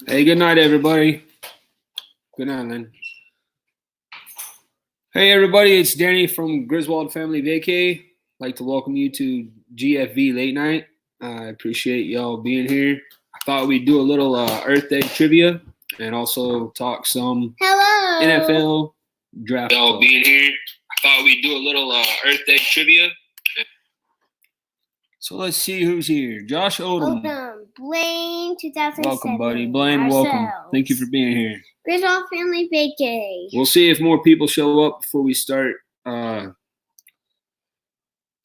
Hey, good night, everybody. Good night, Lynn. Hey, everybody, it's Danny from Griswold Family Vacay. I'd like to welcome you to GFV Late Night. I appreciate y'all being here. I thought we'd do a little Earth Day trivia and also talk some NFL draft. Y'all being here. I thought we'd do a little Earth Day trivia. So let's see who's here. Josh Odom. Blaine, 2007. Welcome, buddy. Blaine, welcome. Thank you for being here. Griswold Family Vacay. We'll see if more people show up before we start the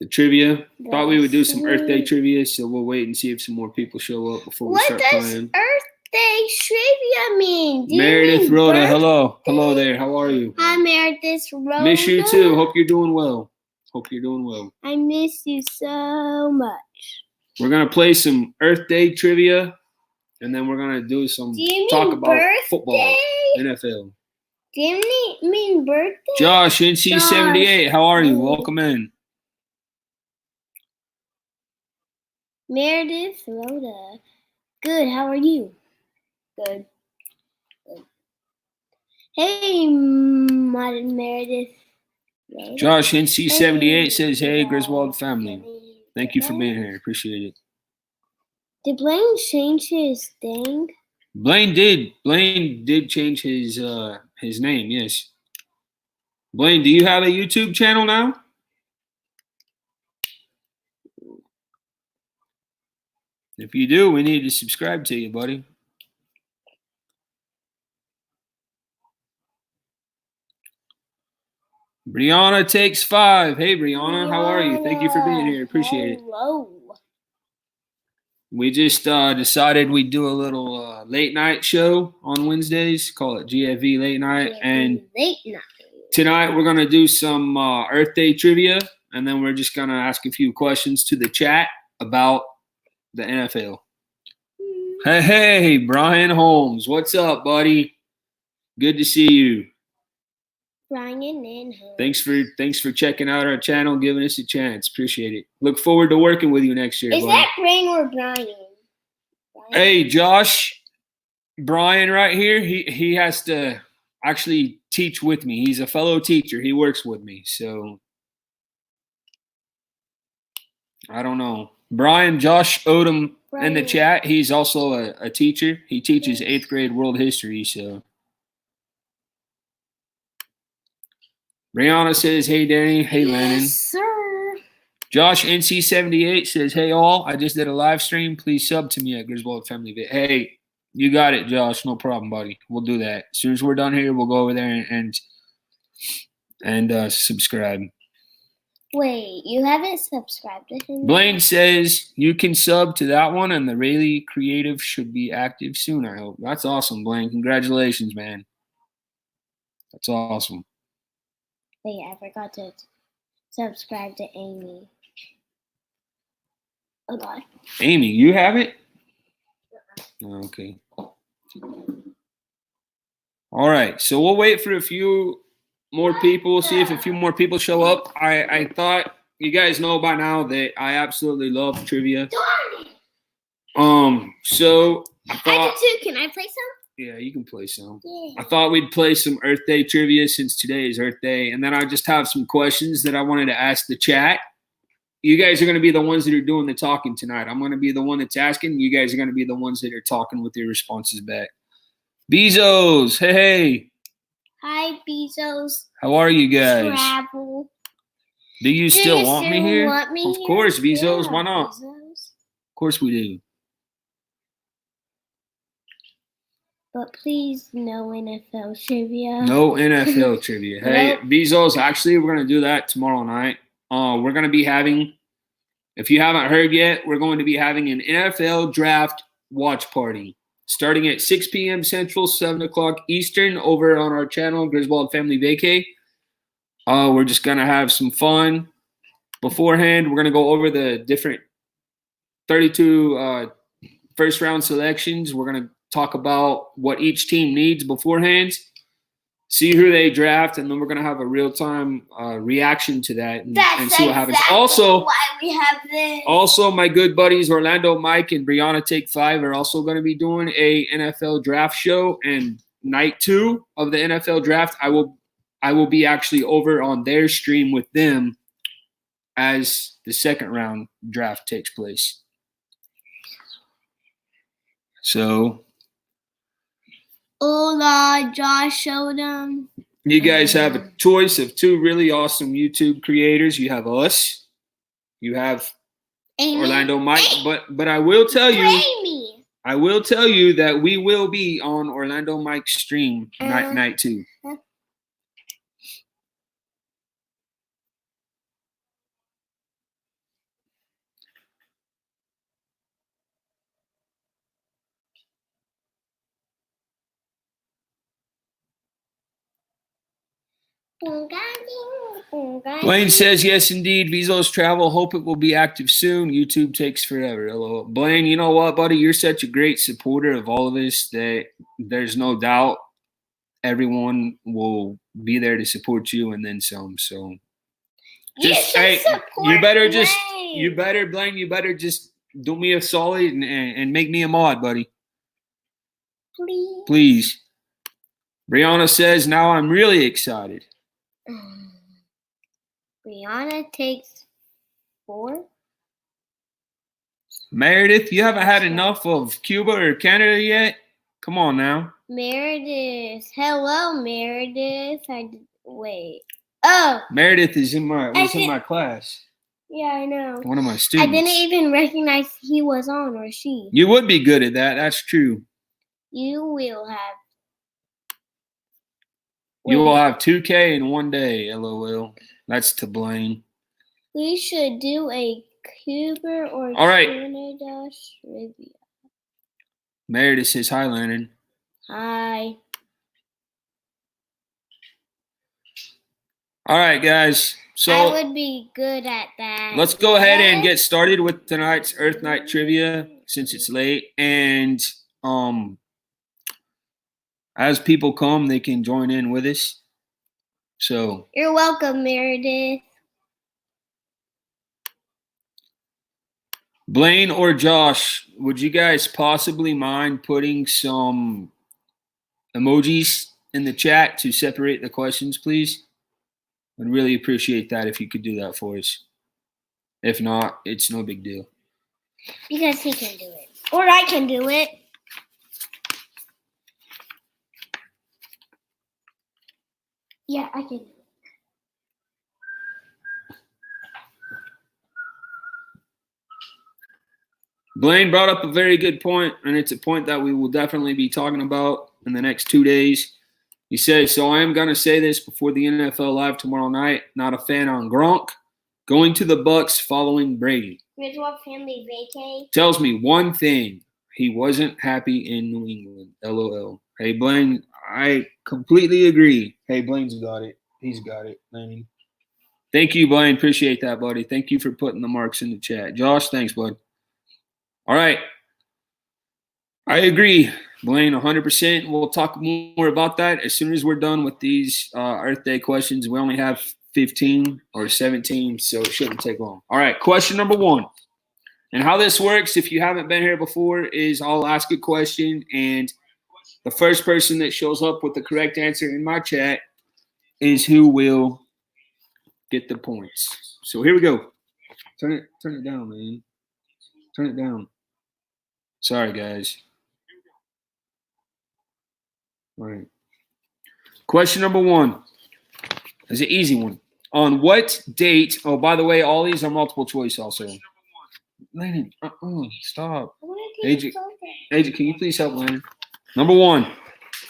trivia. Thought we would do some Earth Day trivia, so we'll wait and see if some more people show up before we start playing. What does Earth Day trivia mean? Meredith Rhoda, hello. Hello there. How are you? Hi, Meredith Rhoda. Miss you too. Hope you're doing well. I miss you so much. We're going to play some Earth Day trivia, and then we're going to do some talk about football, NFL. Do you mean birthday? Josh, NC78, how are you? Welcome in. Meredith Rhoda. Good, how are you? Good. Hey, Meredith. Josh, NC78 says, hey, Griswold family. Thank you for being here. Appreciate it. Did Blaine change his thing? Blaine did. Blaine did change his name, yes. Blaine, do you have a YouTube channel now? If you do, we need to subscribe to you, buddy. Brianna takes 5. Hey, Brianna, how are you? Thank you for being here. Appreciate it. We just decided we'd do a little late night show on Wednesdays. Call it GFV Late Night. And tonight we're going to do some Earth Day trivia. And then we're just going to ask a few questions to the chat about the NFL. Hey, Brian Holmes. What's up, buddy? Good to see you. Brian and Holmes. Thanks for checking out our channel, giving us a chance. Appreciate it. Look forward to working with you next year. Is buddy. that Brian or Brian? Hey, Josh. Brian right here, he has to actually teach with me. He's a fellow teacher. He works with me. So I don't know. Brian, Josh Odom in the chat. He's also a teacher. He teaches 8th grade world history. So Brianna says, hey, Danny. Hey, Lennon. Yes, sir. Josh NC78 says, hey, all. I just did a live stream. Please sub to me at Griswold Family Vid. Hey, you got it, Josh. No problem, buddy. We'll do that. As soon as we're done here, we'll go over there and subscribe. Wait, you haven't subscribed to him? Blaine says you can sub to that one, and the Rayleigh Creative should be active soon, I hope. That's awesome, Blaine. Congratulations, man. That's awesome. Wait, I forgot to subscribe to Amy. Oh, God. Amy, you have it? Okay. All right, so we'll wait for a few more people. We'll see if a few more people show up. I thought you guys know by now that I absolutely love trivia. So I thought. I do too. Can I play some? Yeah, you can play some. Yeah. I thought we'd play some Earth Day trivia since today is Earth Day, and then I just have some questions that I wanted to ask the chat. You guys are going to be the ones that are doing the talking tonight. I'm going to be the one that's asking. You guys are going to be the ones that are talking with your responses back. Bezos, hey. Hi, Bezos. How are you guys? Travel. Do you still want me here? Of course, Bezos. Yeah, Why not? Bezos. Of course we do. But please, no NFL trivia. No NFL trivia. Hey, Nope. Bezos, actually, we're going to do that tomorrow night. We're going to be having, if you haven't heard yet, we're going to be having an NFL draft watch party starting at 6 p.m. Central, 7 o'clock Eastern over on our channel, Griswold Family Vacay. We're just going to have some fun. Beforehand, we're going to go over the different 32 first-round selections. We're going to talk about what each team needs beforehand. see who they draft, and then we're gonna have a real time reaction to that and see what happens. Also, why we have this. Also, my good buddies Orlando Mike and Brianna Take 5 are also going to be doing a NFL draft show, and night 2 of the NFL draft, I will be actually over on their stream with them as the second round draft takes place. So, Hola, Josh showed them. You guys have a choice of 2 really awesome YouTube creators. You have us. You have Amy. Orlando Mike, but I will tell you, Amy. I will tell you that we will be on Orlando Mike's stream night 2. Blaine says, yes, indeed. Vizos travel. Hope it will be active soon. YouTube takes forever. LOL. Blaine, you know what, buddy? You're such a great supporter of all of us that there's no doubt everyone will be there to support you and then some. So just, Blaine, you better just do me a solid and make me a mod, buddy. Please. Brianna says, now I'm really excited. Brianna takes 4. Meredith, you haven't had enough of Cuba or Canada yet? Come on now. Meredith. Hello, Meredith. Wait. Oh. Meredith is in my class. Yeah, I know. One of my students. I didn't even recognize he was on or she. You would be good at that. That's true. You will have. You will have 2K in one day, LOL. That's to blame. We should do a Cuba or All right. Canada trivia. Meredith says, hi, Leonard. Hi. All right, guys. So I would be good at that. Let's go ahead and get started with tonight's Earth Night trivia since it's late. And as people come, they can join in with us. So you're welcome, Meredith. Blaine or Josh, would you guys possibly mind putting some emojis in the chat to separate the questions, please? I'd really appreciate that if you could do that for us. If not, it's no big deal. Because he can do it. Or I can do it. Yeah, I can do it. Blaine brought up a very good point, and it's a point that we will definitely be talking about in the next 2 days. He says, so I am going to say this before the NFL Live tomorrow night. Not a fan on Gronk. Going to the Bucs following Brady. Griswold family vacay. Tells me one thing. He wasn't happy in New England. LOL. Hey, Blaine, I completely agree. Hey, Blaine's got it. He's got it. Thank you, Blaine. Appreciate that, buddy. Thank you for putting the marks in the chat. Josh, thanks, bud. All right. I agree, Blaine, 100%. We'll talk more about that as soon as we're done with these Earth Day questions. We only have 15 or 17, so it shouldn't take long. All right, question number 1. And how this works, if you haven't been here before, is I'll ask a question, and the first person that shows up with the correct answer in my chat is who will get the points. So here we go. Turn it down, man. Turn it down. Sorry, guys. All right. Question number 1 is an easy one. On what date? Oh, by the way, all these are multiple choice also. Landon, stop. Agent, can you please help Landon? Number 1.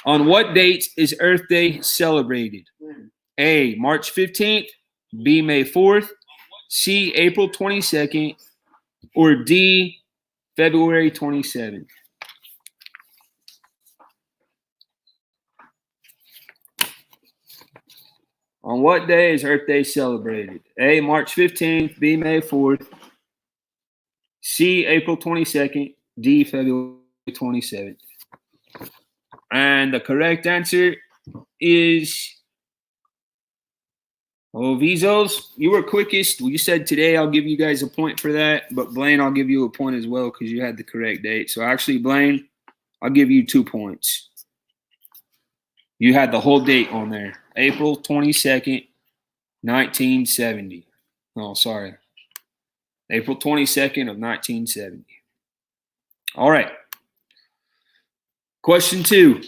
On what date is Earth Day celebrated? A, March 15th, B, May 4th, C, April 22nd, or D, February 27th. On what day is Earth Day celebrated? A, March 15th, B, May 4th, C, April 22nd, D, February 27th. And the correct answer is, oh, Vizos, you were quickest. You said today I'll give you guys a point for that, but Blaine, I'll give you a point as well because you had the correct date. So actually, Blaine, I'll give you 2 points. You had the whole date on there. April 22nd, 1970. Oh, sorry. April 22nd of 1970. All right. Question 2.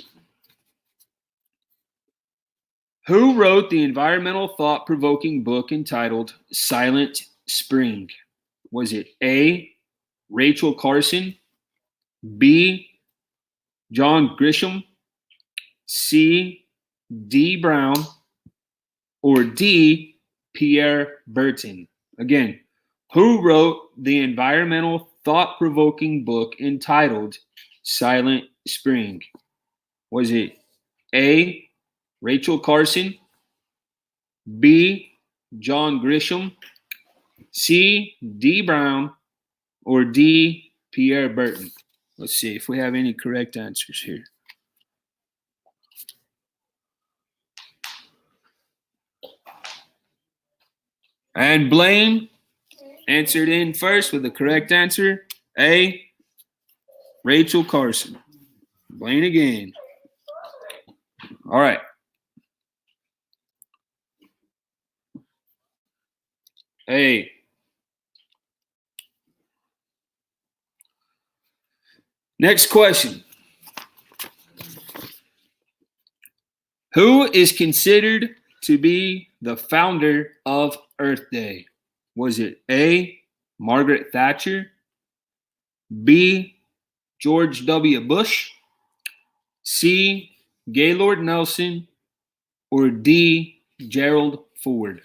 Who wrote the environmental thought-provoking book entitled Silent Spring? Was it A, Rachel Carson, B, John Grisham, C, D. Brown, or D, Pierre Berton? Again, who wrote the environmental thought-provoking book entitled Silent Spring? Was it A, Rachel Carson, B, John Grisham, C, D. Brown, or D, Pierre Berton? Let's see if we have any correct answers here. And Blaine answered in first with the correct answer. A, Rachel Carson. Blaine again. All right. A. Next question. Who is considered to be the founder of Earth Day? Was it A, Margaret Thatcher, B, George W. Bush, C, Gaylord Nelson, or D, Gerald Ford?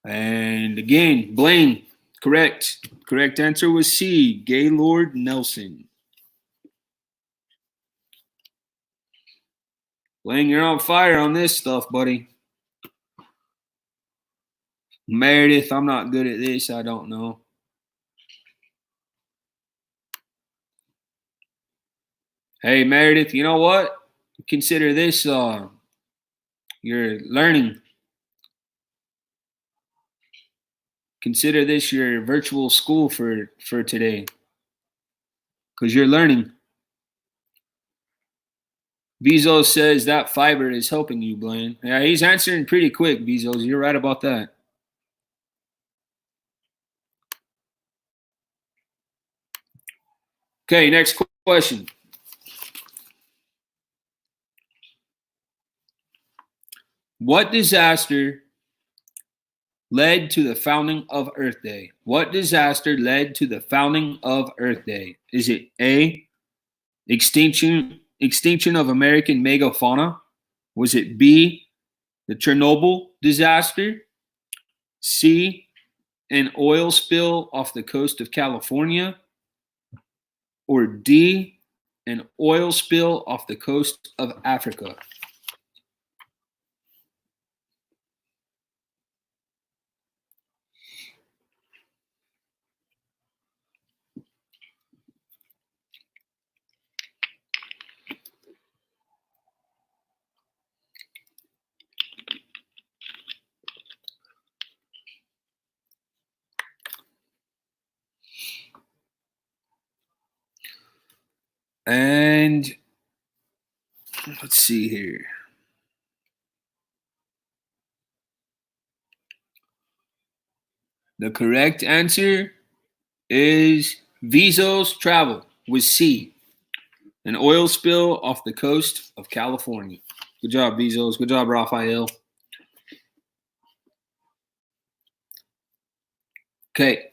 And again, Blaine, correct. Correct answer was C, Gaylord Nelson. Blaine, you're on fire on this stuff, buddy. Meredith, I'm not good at this. I don't know. Hey, Meredith, you know what? Consider this your learning. Consider this your virtual school for today because you're learning. Bezos says that fiber is helping you, Blaine. Yeah, he's answering pretty quick, Bezos. You're right about that. Okay, next question. What disaster led to the founding of Earth Day? What disaster led to the founding of Earth Day? Is it A, extinction of American megafauna? Was it B, the Chernobyl disaster? C, an oil spill off the coast of California? Or D, an oil spill off the coast of Africa? And let's see here. The correct answer is Bezos Travel with C, an oil spill off the coast of California. Good job, Bezos. Good job, Raphael. Okay.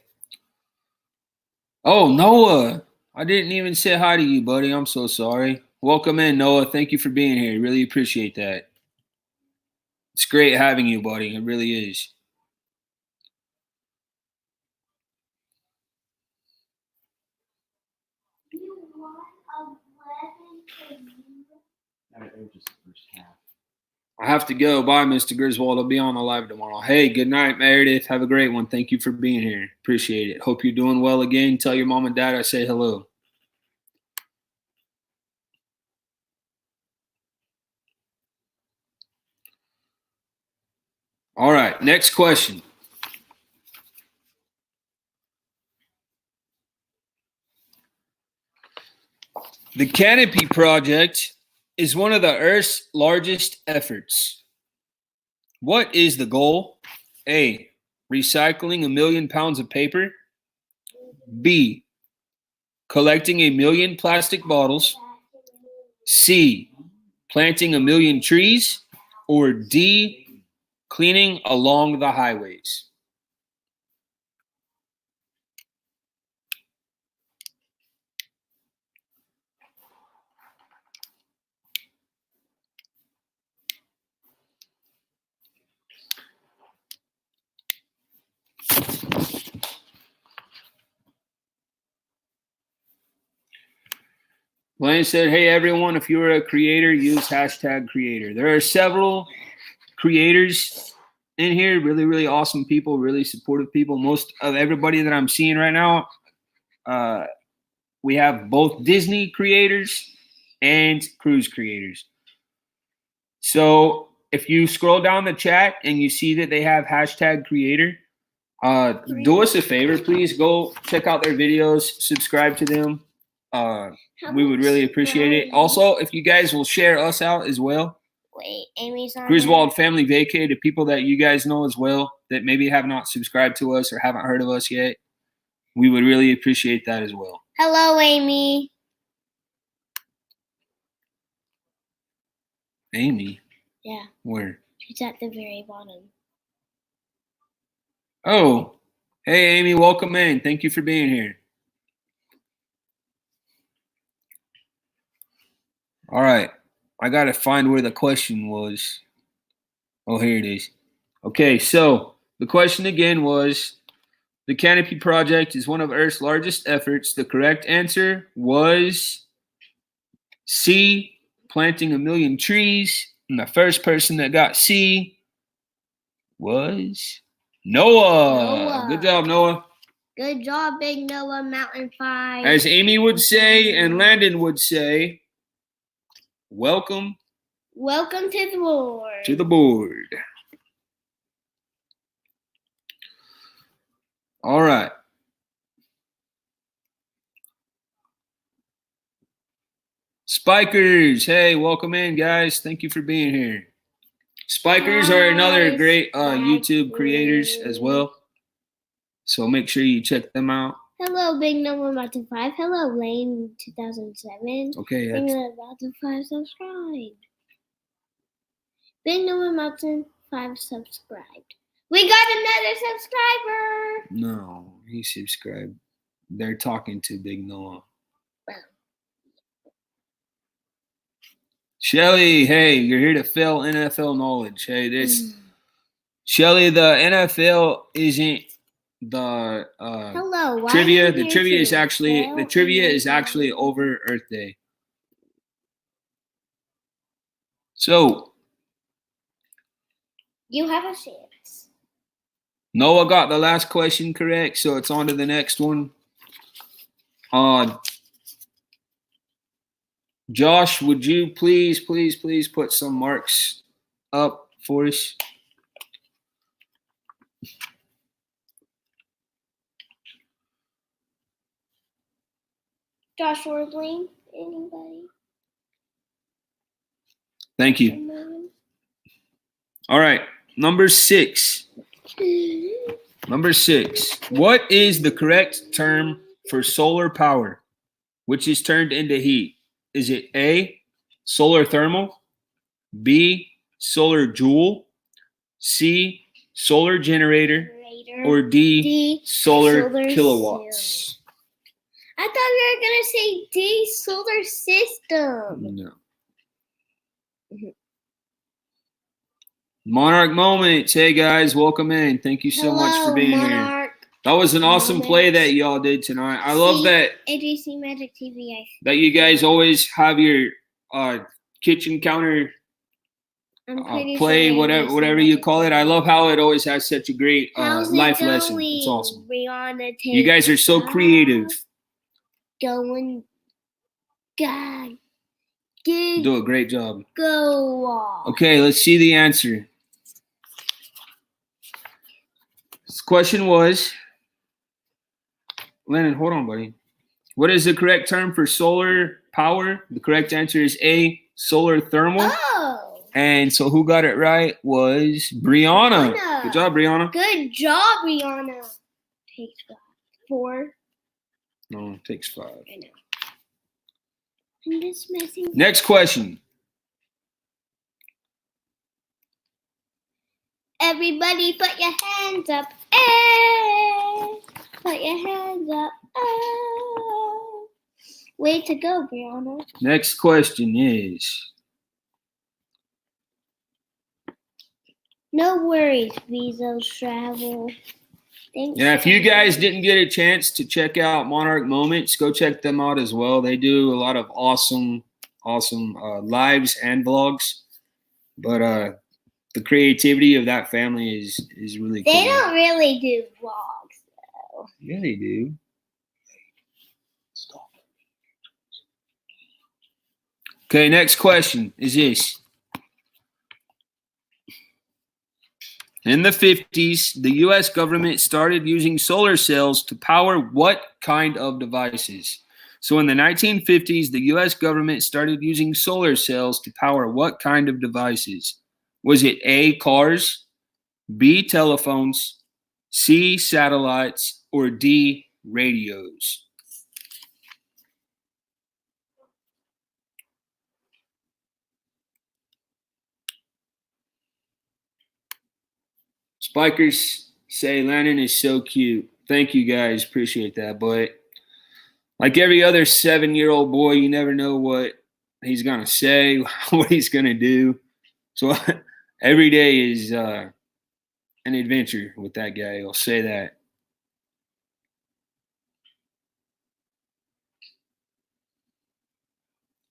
Oh, Noah. I didn't even say hi to you, buddy. I'm so sorry. Welcome in, Noah. Thank you for being here. Really appreciate that. It's great having you, buddy. It really is. I have to go. Bye, Mr. Griswold. I'll be on the live tomorrow. Hey, good night, Meredith. Have a great one. Thank you for being here. Appreciate it. Hope you're doing well again. Tell your mom and dad I say hello. All right, next question. The Canopy Project is one of the Earth's largest efforts. What is the goal? A, recycling 1 million pounds of paper. B, collecting 1 million plastic bottles. C, planting 1 million trees. Or D, cleaning along the highways. Blaine said, hey, everyone, if you're a creator, use #creator. There are several creators in here, really, really awesome people, really supportive people. Most of everybody that I'm seeing right now, we have both Disney creators and cruise creators. So if you scroll down the chat and you see that they have #creator, do us a favor, please go check out their videos, subscribe to them. We would really appreciate it. Also, if you guys will share us out as well. Wait, Amy's on Griswold Family Vacay, to people that you guys know as well that maybe have not subscribed to us or haven't heard of us yet, we would really appreciate that as well. Hello, Amy. Amy? Yeah. Where? She's at the very bottom. Oh, hey, Amy, welcome in. Thank you for being here. All right. I got to find where the question was. Oh, here it is. Okay, so the question again was, the Canopy Project is one of Earth's largest efforts. The correct answer was C, planting 1 million trees. And the first person that got C was Noah. Good job, Noah. Good job, Big Noah Mountain 5. As Amy would say and Landon would say, welcome. Welcome to the board. To the board. All right. Spikers. Hey, welcome in, guys. Thank you for being here. Spikers are another great YouTube creators as well. So make sure you check them out. Hello, Big Noah Mountain 5. Hello, Lane 2007. Okay. Big Noah Mountain 5 subscribed. Big Noah Mountain 5 subscribed. We got another subscriber. No, he subscribed. They're talking to Big Noah. Well. Shelly, hey, you're here to fill NFL knowledge. Hey, this Shelly, the NFL isn't the Hello, trivia. The trivia is actually over Earth Day. So you have a chance. Noah got the last question correct, so it's on to the next one. Josh, would you please put some marks up for us? Josh Wardling, anybody? Thank you. All right, number 6. Number 6. What is the correct term for solar power, which is turned into heat? Is it A, solar thermal, B, solar joule, C, solar generator, or D, solar kilowatts? I thought we were going to say D, solar system. No. Monarch Moments. Hey, guys, welcome in. Thank you so much for being Monarch. here. That was an awesome play that y'all did tonight. I love that AJC Magic TV. That you guys always have your kitchen counter play, whatever you call it. I love how it always has such a great life lesson. It's awesome. Brianna, you guys are so creative. Going, God. Do a great job. Go on. Okay, let's see the answer. This question was, Lennon, hold on, buddy. What is the correct term for solar power? The correct answer is A, solar thermal. Oh. And so who got it right was Brianna. Good job, Brianna. Good job, Brianna. Takes 4. No, it takes 5. I know. I'm just messing. Next question. Everybody put your hands up. Hey! Put your hands up. Oh. Way to go, Brianna. Next question is. No worries, Bezos Travel. Thanks. Yeah, if you guys didn't get a chance to check out Monarch Moments, go check them out as well. They do a lot of awesome lives and vlogs. But the creativity of that family is really cool. They don't really do vlogs, though. Yeah, they do. Okay, next question is this. In the 50s, the U.S. government started using solar cells to power what kind of devices? So in the 1950s, the U.S. government started using solar cells to power what kind of devices? Was it A, cars, B, telephones, C, satellites, or D, radios? Spikers say Landon is so cute. Thank you guys. Appreciate that. But like every other 7-year-old boy, you never know what he's going to say, what he's going to do. So every day is an adventure with that guy. I'll say that.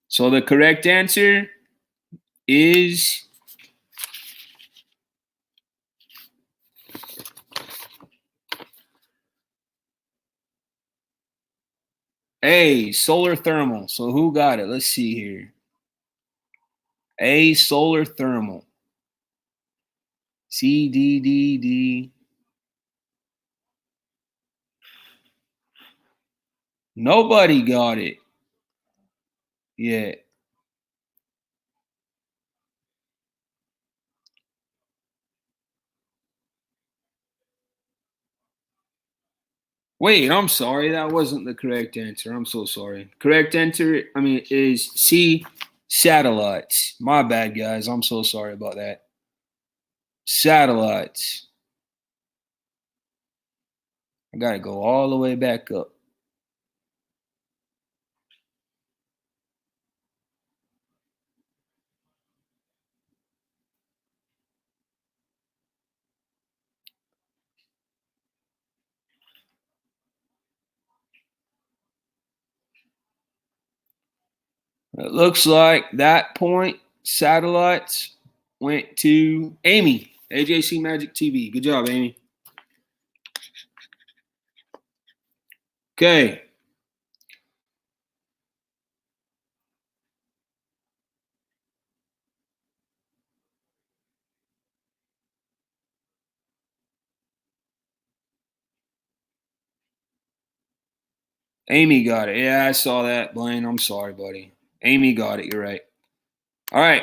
So the correct answer is A, solar thermal. So who got it? Let's see here. A, solar thermal. C, D, D, D. Nobody got it yet. Wait, I'm sorry. That wasn't the correct answer. I'm so sorry. Correct answer, is C, satellites. My bad, guys. I'm so sorry about that. Satellites. I got to go all the way back up. It looks like that point, satellites, went to Amy, AJC Magic TV. Good job, Amy. Okay. Amy got it. Yeah, I saw that, Blaine. I'm sorry, buddy. Amy got it. You're right. All right.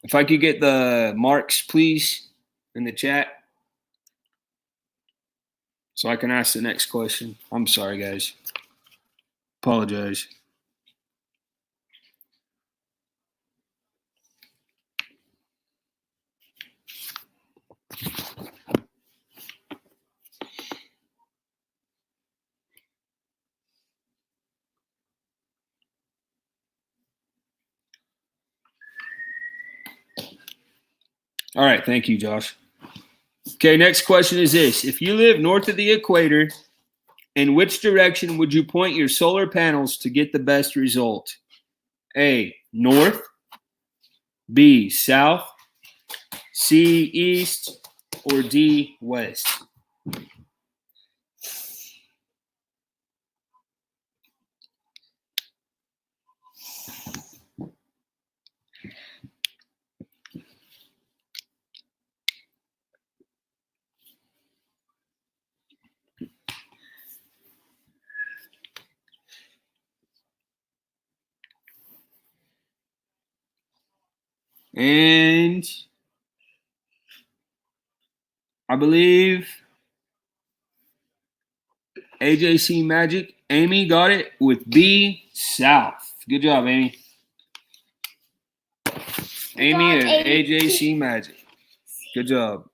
If I could get the marks, please, in the chat so I can ask the next question. I'm sorry, guys. Apologize. All right. Thank you, Josh. Okay, next question is this. If you live north of the equator, in which direction would you point your solar panels to get the best result? A, north. B, south. C, east. Or D, west? And I believe AJC Magic, Amy got it with B, south. Good job, Amy. Amy and AJC Magic. Good job.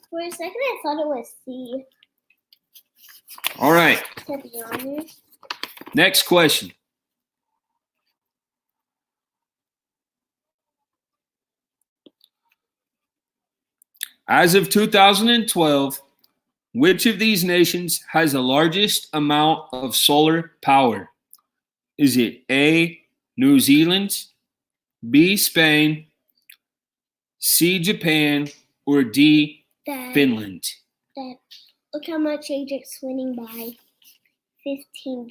For a second, I thought it was C. All right. To be honest. Next question. As of 2012, which of these nations has the largest amount of solar power? Is it A, New Zealand, B, Spain, C, Japan, or D, Finland? Look how much Ajax's winning by 15-0.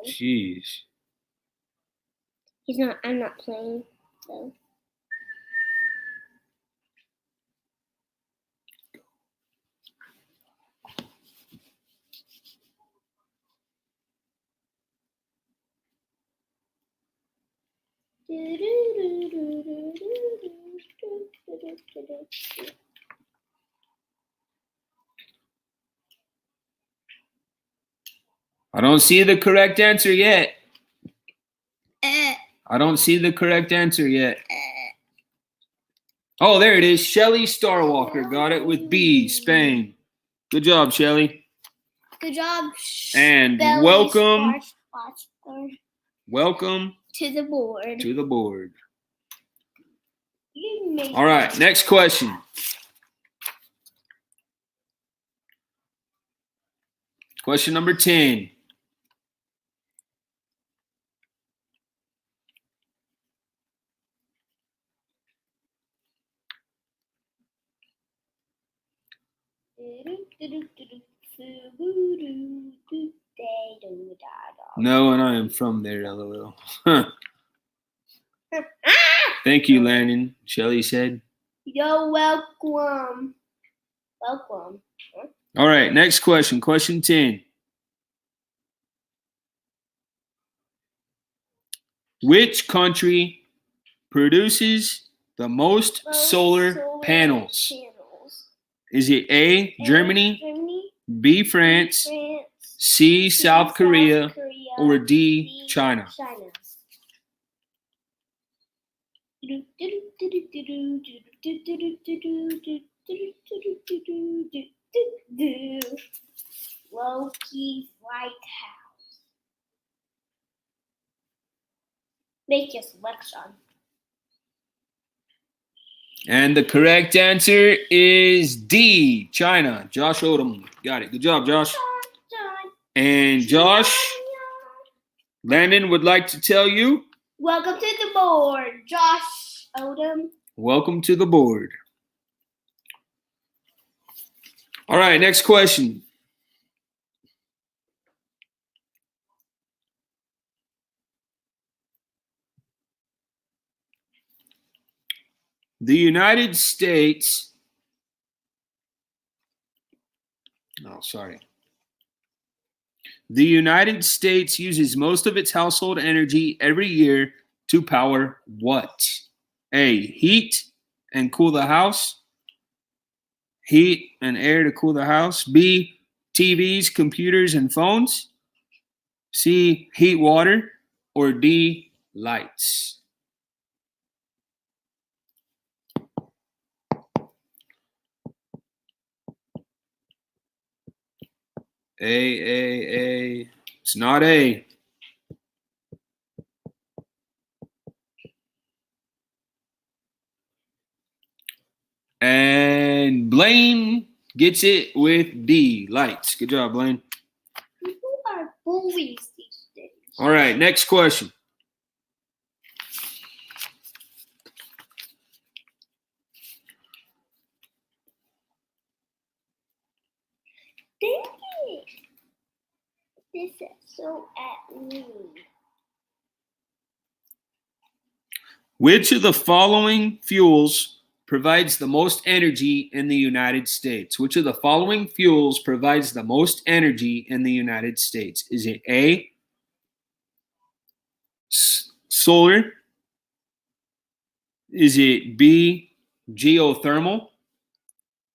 Jeez. I'm not playing, so. I don't see the correct answer yet. I don't see the correct answer yet. Oh, there it is. Shelly Starwalker got it with B, Spain. Good job, Shelly. Good job. And welcome to the board. To the board. All right, next question. Question number 10. No, and I am from there, LOL. Thank you, Landon, Shelly said. You're welcome. Welcome. All right, next question. Question 10. Which country produces the most solar panels? Is it A, Germany, B, France, C, South Korea, or D, China? Loki's White House. Make your selection. And the correct answer is D, China. Josh Odom got it. Good job, Josh. And Josh, Landon would like to tell you. Welcome to the board, Josh Odom. Welcome to the board. All right, next question. The United States. The United States uses most of its household energy every year to power what? A, heat and cool the house. Heat and air to cool the house. B, TVs, computers, and phones. C, heat water. Or D, lights. A. It's not A. Blaine gets it with D, lights. Good job, Blaine. People are bullies these days. All right, next question. Dang it. This is so at me. Which of the following fuels provides the most energy in the United States? Which of the following fuels provides the most energy in the United States? Is it A, solar? Is it B, geothermal?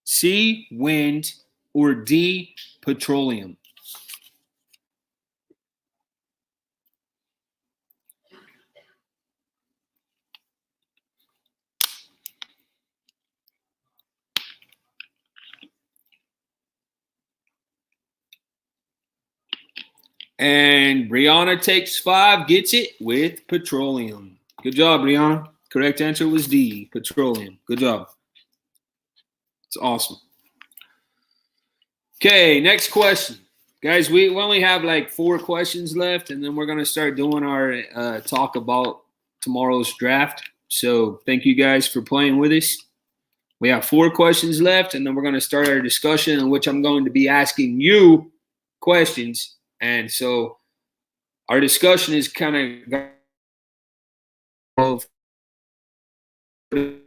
C, wind? Or D, petroleum? And Brianna takes 5, gets it with petroleum. Good job, Brianna. Correct answer was D, petroleum. Good job. It's awesome. Okay, next question. Guys, we only have like 4 questions left, and then we're going to start doing our talk about tomorrow's draft. So thank you guys for playing with us. We have 4 questions left, and then we're going to start our discussion in which I'm going to be asking you questions. And so our discussion is kind of I'm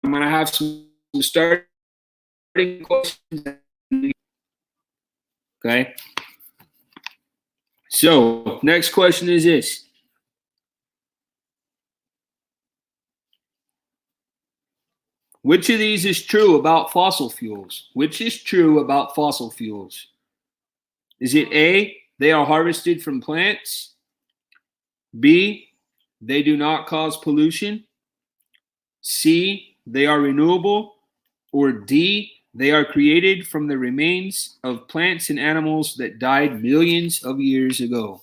going to have some starting questions. Okay. So next question is this. Which of these is true about fossil fuels? Which is true about fossil fuels? Is it A, they are harvested from plants? B, they do not cause pollution? C, they are renewable? Or D, they are created from the remains of plants and animals that died millions of years ago?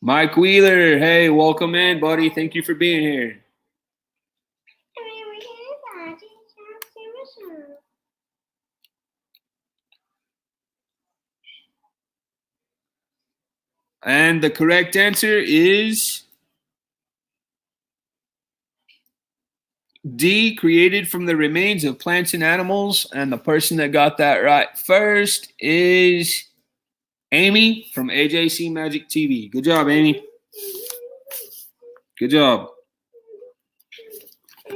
Mike Wheeler, hey, welcome in, buddy. Thank you for being here. And the correct answer is D, created from the remains of plants and animals. And the person that got that right first is Amy from AJC Magic TV. Good job, Amy. Good job.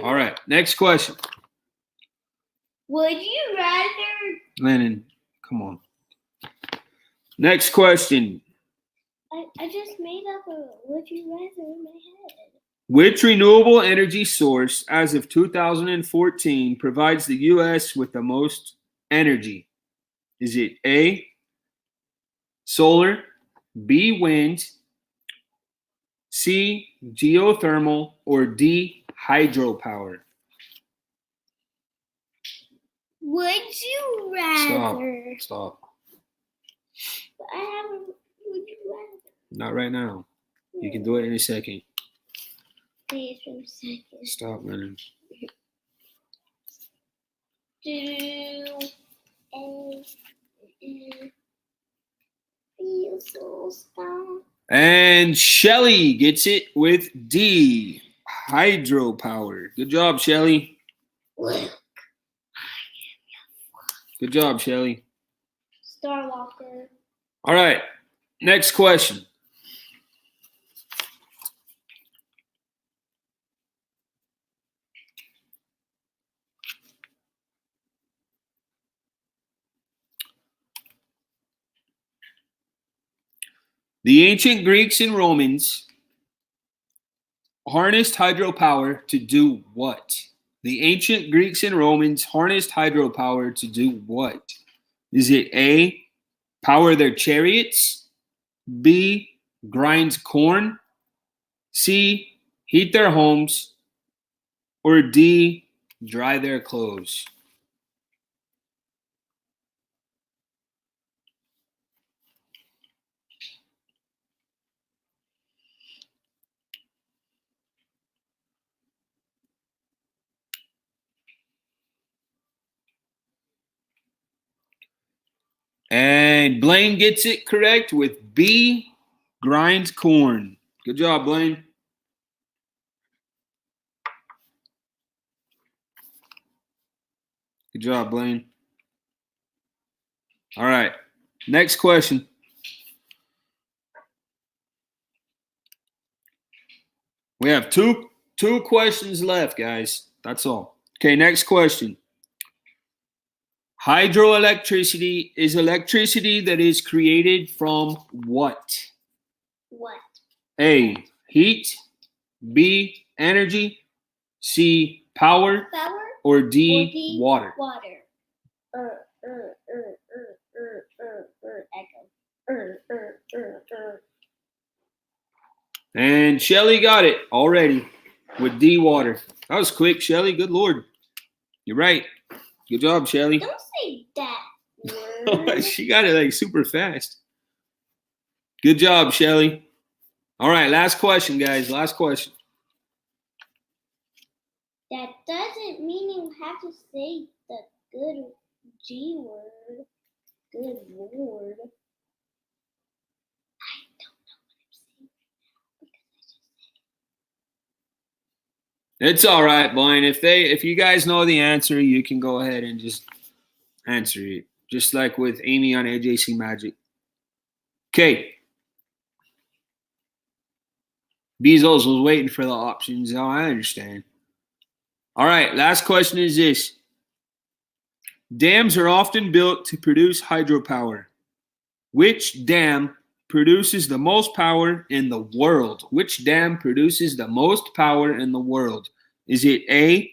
All right, next question. Would you rather? Lennon, come on. Next question. I just made up a would you rather in my head. Which renewable energy source, as of 2014, provides the U.S. with the most energy? Is it A, solar, B, wind, C, geothermal, or D, hydropower? Would you rather? Stop. I have a would you rather. Not right now. You can do it in a second. Please, for a second. Stop, Lennon. Do feel so strong. And Shelly gets it with D, hydropower. Good job, Shelly. Good job, Shelly. Starwalker. All right, next question. The ancient Greeks and Romans harnessed hydropower to do what? The ancient Greeks and Romans harnessed hydropower to do what? Is it A, power their chariots? B, grind corn? C, heat their homes? Or D, dry their clothes? And Blaine gets it correct with B, grinds corn. Good job, Blaine. Good job, Blaine. All right. Next question. We have two questions left, guys. That's all. Okay, next question. Hydroelectricity is electricity that is created from what? What? A, heat. B, energy. C, power. Power? Or D, water. Water. Echo. And Shelly got it already with D, water. That was quick, Shelly. Good Lord. You're right. Good job, Shelly. Don't say that word. She got it like super fast. Good job, Shelly. All right, last question, guys. Last question. That doesn't mean you have to say the good G word. Good Lord. I don't know what I'm saying because I just said it. It's all right, Blaine. If you guys know the answer, you can go ahead and just answer it. Just like with Amy on AJC Magic. Okay. Bezos was waiting for the options. Oh, I understand. All right, last question is this. Dams are often built to produce hydropower. Which dam produces the most power in the world? Which dam produces the most power in the world? Is it A,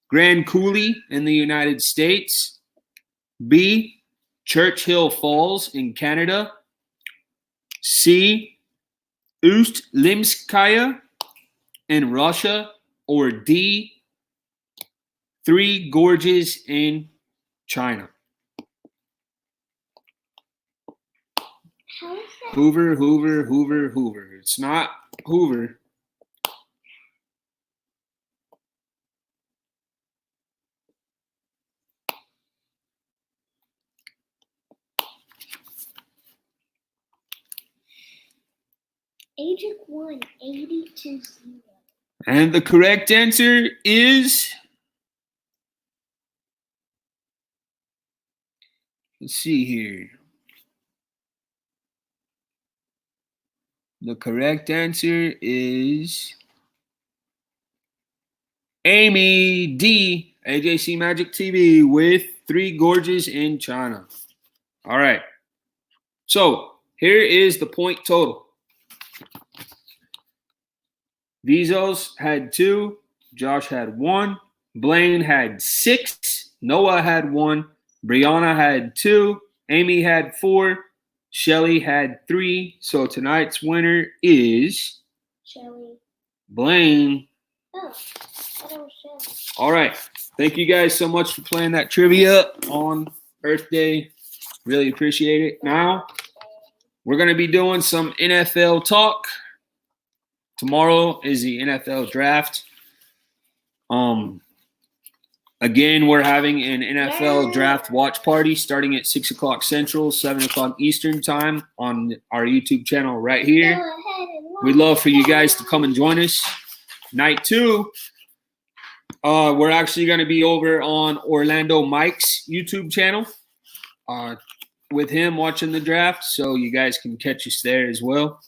Grand Coulee in the United States, B, Churchill Falls in Canada, C, Ust-Limskaya in Russia, or D, Three Gorges in China? How is that? Hoover, Hoover, Hoover, Hoover. It's not Hoover. Adric won 80-0. And the correct answer is, let's see here. The correct answer is Amy D, AJC Magic TV with Three Gorges in China. All right. So here is the point total. Bezos had 2, Josh had 1, Blaine had 6, Noah had 1, Brianna had 2, Amy had 4, Shelly had 3. So tonight's winner is Shelly. Blaine. Oh, I thought it was Shelly. All right. Thank you guys so much for playing that trivia on Earth Day. Really appreciate it. Now, we're going to be doing some NFL talk. Tomorrow is the NFL draft. Again, we're having an NFL draft watch party starting at 6 o'clock Central, 7 o'clock Eastern time on our YouTube channel right here. Go ahead and watch We'd love for you that. guys to come and join us. Night 2, we're actually going to be over on Orlando Mike's YouTube channel with him watching the draft, so you guys can catch us there as well.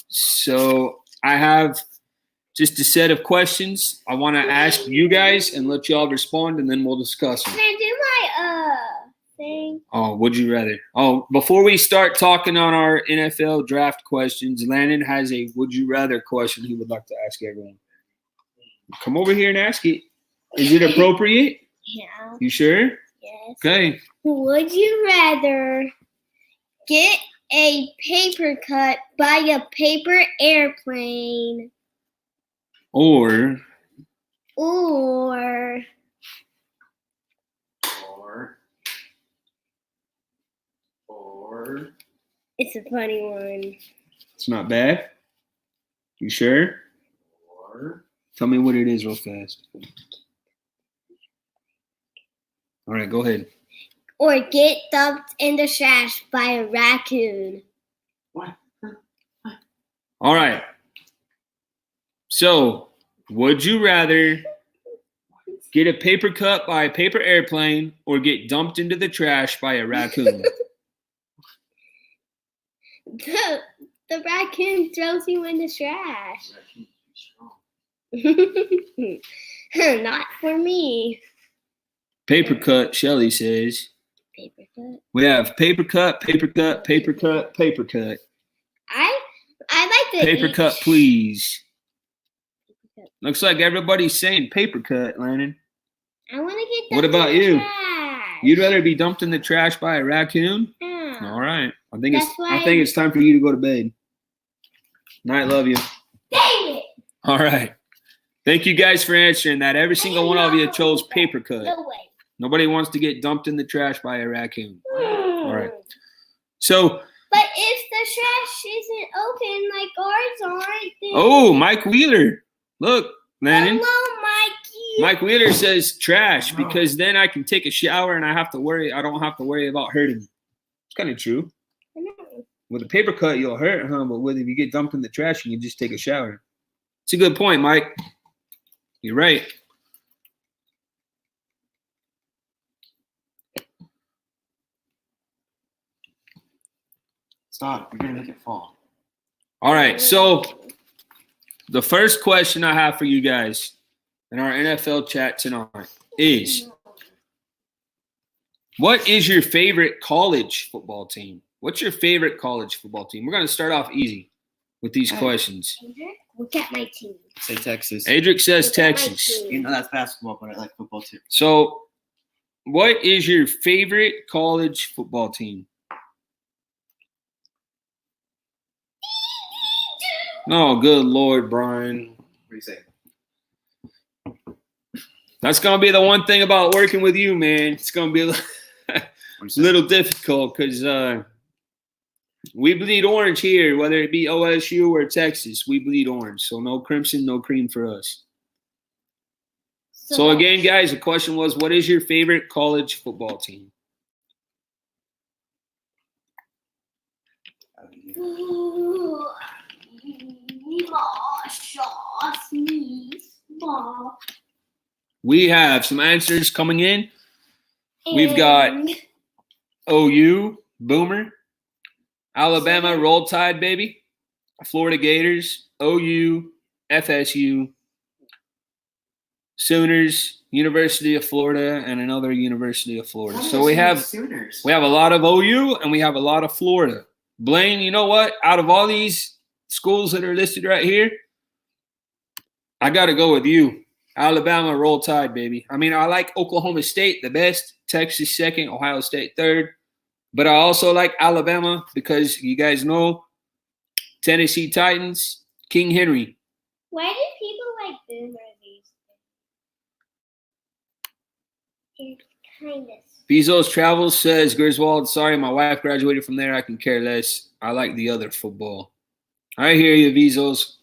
So I have just a set of questions I want to ask you guys and let y'all respond, and then we'll discuss them. Can I do my thing? Oh, would you rather? Oh, before we start talking on our NFL draft questions, Landon has a would you rather question he would like to ask everyone. Come over here and ask it. Is it appropriate? Yeah. You sure? Yes. Okay. Would you rather get a paper cut by a paper airplane Or it's a funny one. it's not bad. You sure? Tell me what it is real fast. All right, go ahead. or get dumped in the trash by a raccoon? What? All right. So, would you rather get a paper cut by a paper airplane or get dumped into the trash by a raccoon? The raccoon throws you in the trash. Not for me. Paper cut, Shelly says. Paper cut. We have paper cut, paper cut, paper cut, paper cut. I like the Paper each. cut, please. Paper cut. Looks like everybody's saying paper cut, Landon. I want to get dumped What about in the you? trash. You'd rather be dumped in the trash by a raccoon? Yeah. All right. I think That's why- it's time for you to go to bed. Night, love you. Dang it! All right. Thank you guys for answering that. Every single one of you chose paper cut. No way. Nobody wants to get dumped in the trash by a raccoon. All right. So, But if the trash isn't open like ours aren't, then... oh, Mike Wheeler. Look, Landon. Hello, Mikey. Mike Wheeler says trash because then I can take a shower and I don't have to worry about hurting. It's kind of true. I know. With a paper cut, you'll hurt, huh? But if you get dumped in the trash, you can just take a shower. It's a good point, Mike. You're right. Stop. You're going to make it fall. All right. So the first question I have for you guys in our NFL chat tonight is, what is your favorite college football team? What's your favorite college football team? We're going to start off easy with these questions. Adric, look at my team. Say Texas. Adric says Look at my Texas. team. You know that's basketball, but I like football too. So, what is your favorite college football team? Oh, good Lord, Brian. What do you say? That's going to be the one thing about working with you, man. It's going to be a little difficult because we bleed orange here, whether it be OSU or Texas. We bleed orange. So, no crimson, no cream for us. So, again, guys, the question was, what is your favorite college football team? Ooh, We have some answers coming in. We've got OU, Boomer, Alabama, Roll Tide, baby, Florida Gators, OU, FSU, Sooners, University of Florida, and another University of Florida. So we have Sooners. a lot of OU and we have a lot of Florida. Blaine, you know what? Out of all these schools that are listed right here, I got to go with you. Alabama, Roll Tide, baby. I mean, I like Oklahoma State the best, Texas second, Ohio State third. But I also like Alabama because you guys know Tennessee Titans, King Henry. Why do people like Boomer these days? It's kind of. Bezos Travels says, Griswold, sorry, my wife graduated from there. I can care less. I like the other football. I hear you, Bezos.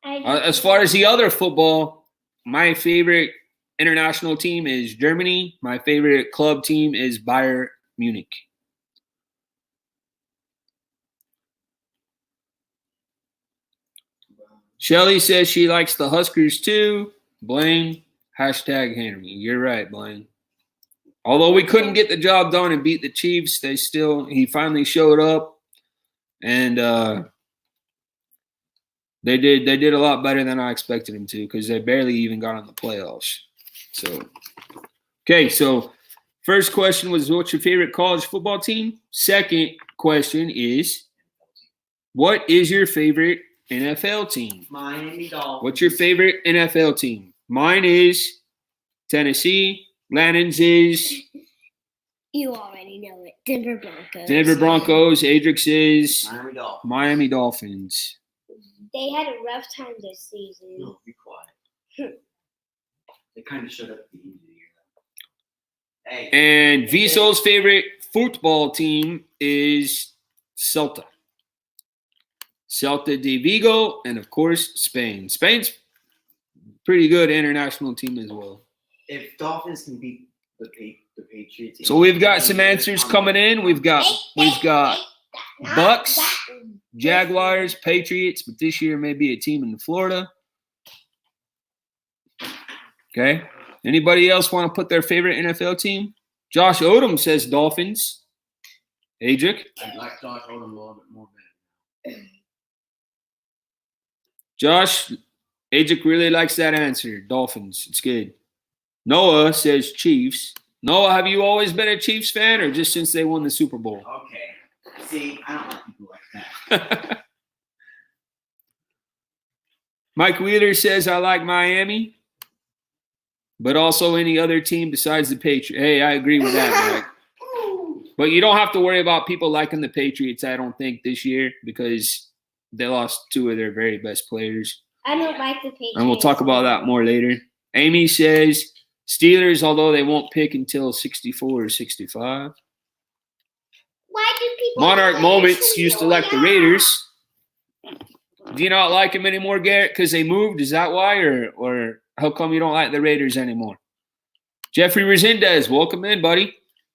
As far as the other football, my favorite international team is Germany. My favorite club team is Bayern Munich. Shelly says she likes the Huskers too. Blaine, hashtag Henry. You're right, Blaine. Although we couldn't get the job done and beat the Chiefs, he finally showed up, and they did a lot better than I expected them to because they barely even got on the playoffs. So, okay, so first question was, what's your favorite college football team? Second question is, what is your favorite NFL team? Miami Dolphins. What's your favorite NFL team? Mine is Tennessee. Landon's is You already know it. Denver Broncos. Denver Broncos. Adrix is Miami Dolphins. Miami Dolphins. They had a rough time this season. No, be quiet. They kind of showed up at the end of the year. Hey. And Viso's favorite football team is Celta. Celta de Vigo, and of course, Spain. Spain's pretty good international team as well. If Dolphins can beat The Patriots. So we've got some answers coming in. We've got Bucks, Jaguars, Patriots, but this year maybe a team in Florida. Okay. Anybody else want to put their favorite NFL team? Josh Odom says Dolphins. Adric? I like Josh Odom a little bit more. Josh, Adric really likes that answer. Dolphins. It's good. Noah says Chiefs. Noah, have you always been a Chiefs fan or just since they won the Super Bowl? Okay. See, I don't like people like that. Mike Wheeler says, I like Miami, but also any other team besides the Patriots. Hey, I agree with that, Mike. But you don't have to worry about people liking the Patriots, I don't think, this year because they lost two of their very best players. I don't like the Patriots. And we'll talk about that more later. Amy says Steelers, although they won't pick until 64 or 65. Why do people Monarch Moments used to like the Raiders. Do you not like them anymore, Garrett? Because they moved? Is that why? Or how come you don't like the Raiders anymore? Jeffrey Resendez, welcome in, buddy.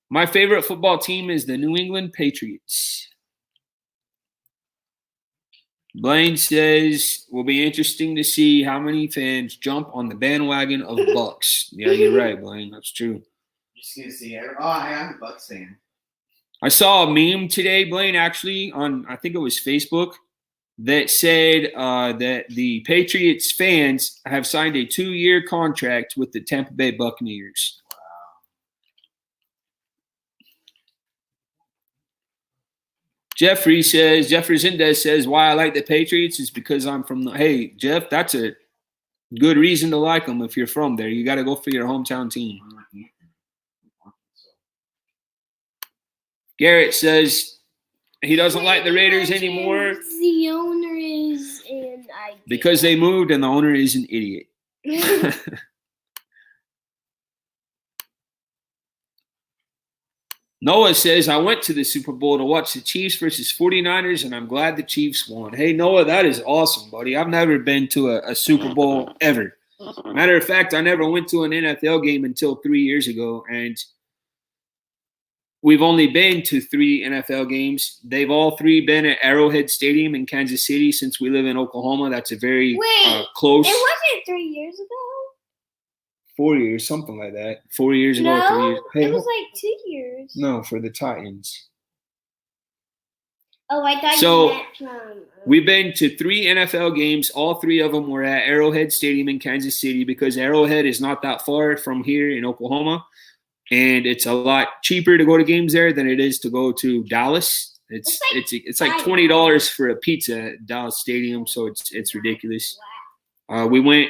My favorite football team is the New England Patriots. Blaine says, will be interesting to see how many fans jump on the bandwagon of Bucks. Yeah, you're right, Blaine. That's true. Just gonna see. I'm a Bucks fan. I saw a meme today, Blaine, actually, on I think it was Facebook, that said that the Patriots fans have signed a 2-year contract with the Tampa Bay Buccaneers. Jeffrey Zindez says, why I like the Patriots is because I'm from the – hey, Jeff, that's a good reason to like them if you're from there. You got to go for your hometown team. Garrett says he doesn't like the Raiders anymore. The owner is an idea. Because they moved and the owner is an idiot. Noah says, I went to the Super Bowl to watch the Chiefs versus 49ers, and I'm glad the Chiefs won. Hey, Noah, that is awesome, buddy. I've never been to a Super Bowl ever. Matter of fact, I never went to an NFL game until 3 years ago, and we've only been to 3 NFL games. They've all 3 been at Arrowhead Stadium in Kansas City. Since we live in Oklahoma, that's a very close. It wasn't 3 years ago. 4 years, something like that. 4 years ago, No, 3 years. Hey, it was like 2 years. no, for the Titans. Oh, I thought So, you meant from. We've been to 3 NFL games. All 3 of them were at Arrowhead Stadium in Kansas City because Arrowhead is not that far from here in Oklahoma. And it's a lot cheaper to go to games there than it is to go to Dallas. It's like $20 for a pizza at Dallas Stadium, so it's ridiculous. We went.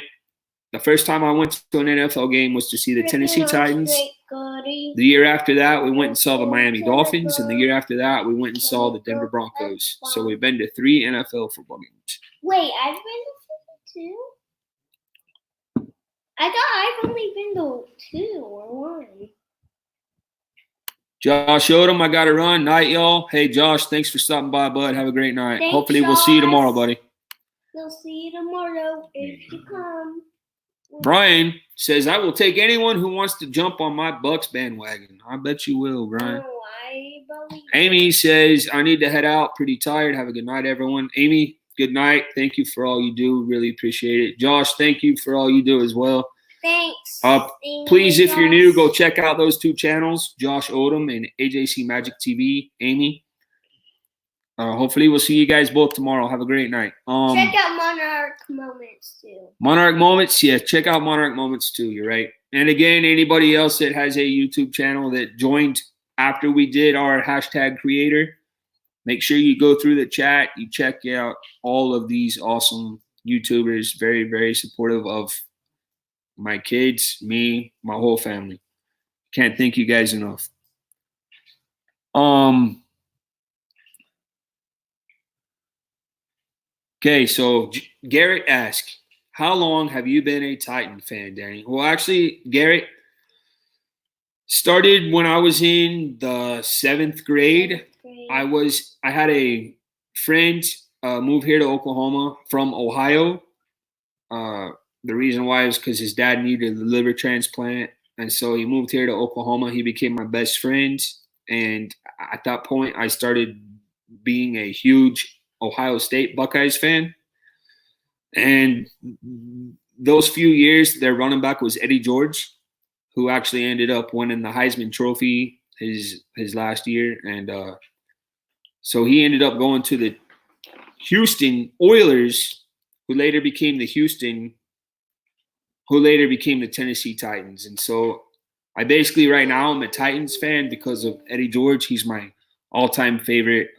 The first time I went to an NFL game was to see the Tennessee Titans. The year after that, we went and saw the Miami Dolphins, and the year after that, we went and saw the Denver Broncos. So we've been to 3 NFL football games. Wait, I've been to 2? I thought I've only been to 2 or 1. Josh Odom, I got to run. Night, y'all. Hey, Josh, thanks for stopping by, bud. Have a great night. Thanks, Hopefully, we'll see you tomorrow, buddy. We'll see you tomorrow if you come. Brian says, I will take anyone who wants to jump on my Bucks bandwagon. I bet you will, Brian. Oh, I believe. Amy says, I need to head out. Pretty tired. Have a good night, everyone. Amy, good night. Thank you for all you do. Really appreciate it. Josh, thank you for all you do as well. Thanks. Please, if you're new, go check out those 2 channels, Josh Odom and AJC Magic TV. Amy. Hopefully, we'll see you guys both tomorrow. Have a great night. Check out Monarch Moments too. Monarch Moments, yeah. Check out Monarch Moments too. You're right. And again, anybody else that has a YouTube channel that joined after we did our #creator, make sure you go through the chat. You check out all of these awesome YouTubers. Very, very supportive of my kids, me, my whole family. Can't thank you guys enough. Okay, so Garrett asked, how long have you been a Titan fan, Danny? Well, actually, Garrett, started when I was in the 7th grade. I had a friend move here to Oklahoma from Ohio. The reason why is because his dad needed a liver transplant, And so he moved here to Oklahoma. He became my best friend. And at that point, I started being a huge Ohio State Buckeyes fan. And those few years, their running back was Eddie George, who actually ended up winning the Heisman Trophy his last year. And so he ended up going to the Houston Oilers, who later became the Tennessee Titans. And so I basically right now I'm a Titans fan because of Eddie George. He's my all-time favorite,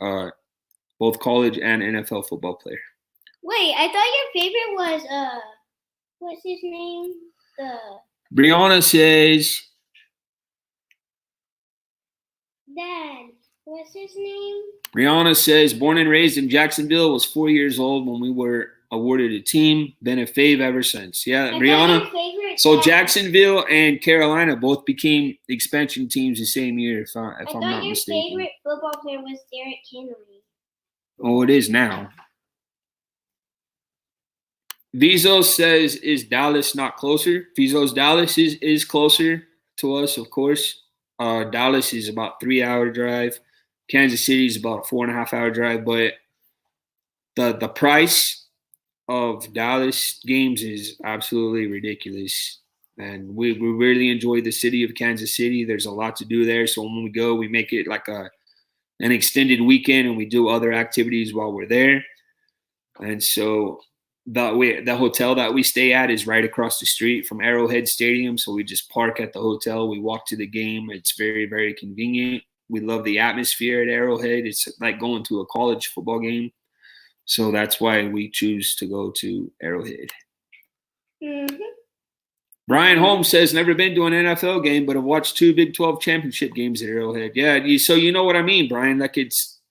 both college and NFL football player. Wait, I thought your favorite was what's his name? Brianna says, Dad, what's his name? Brianna says, born and raised in Jacksonville, was 4 years old when we were awarded a team. Been a fave ever since. Yeah, Brianna. So Jacksonville and Carolina both became expansion teams the same year, if I'm not mistaken. Your favorite football player was Derrick Henry. Oh, it is now. Vizo says, is Dallas not closer? Vizo's Dallas is closer to us, of course. Dallas is about 3-hour drive. Kansas City is about a 4.5-hour drive. But the price of Dallas games is absolutely ridiculous. And we really enjoy the city of Kansas City. There's a lot to do there. So when we go, we make it like an extended weekend, and we do other activities while we're there. And so the hotel that we stay at is right across the street from Arrowhead Stadium. So we just park at the hotel. We walk to the game. It's very, very convenient. We love the atmosphere at Arrowhead. It's like going to a college football game. So that's why we choose to go to Arrowhead. Mm-hmm. Brian Holmes says, never been to an NFL game, but I've watched 2 Big 12 championship games at Arrowhead. Yeah, so you know what I mean, Brian. Like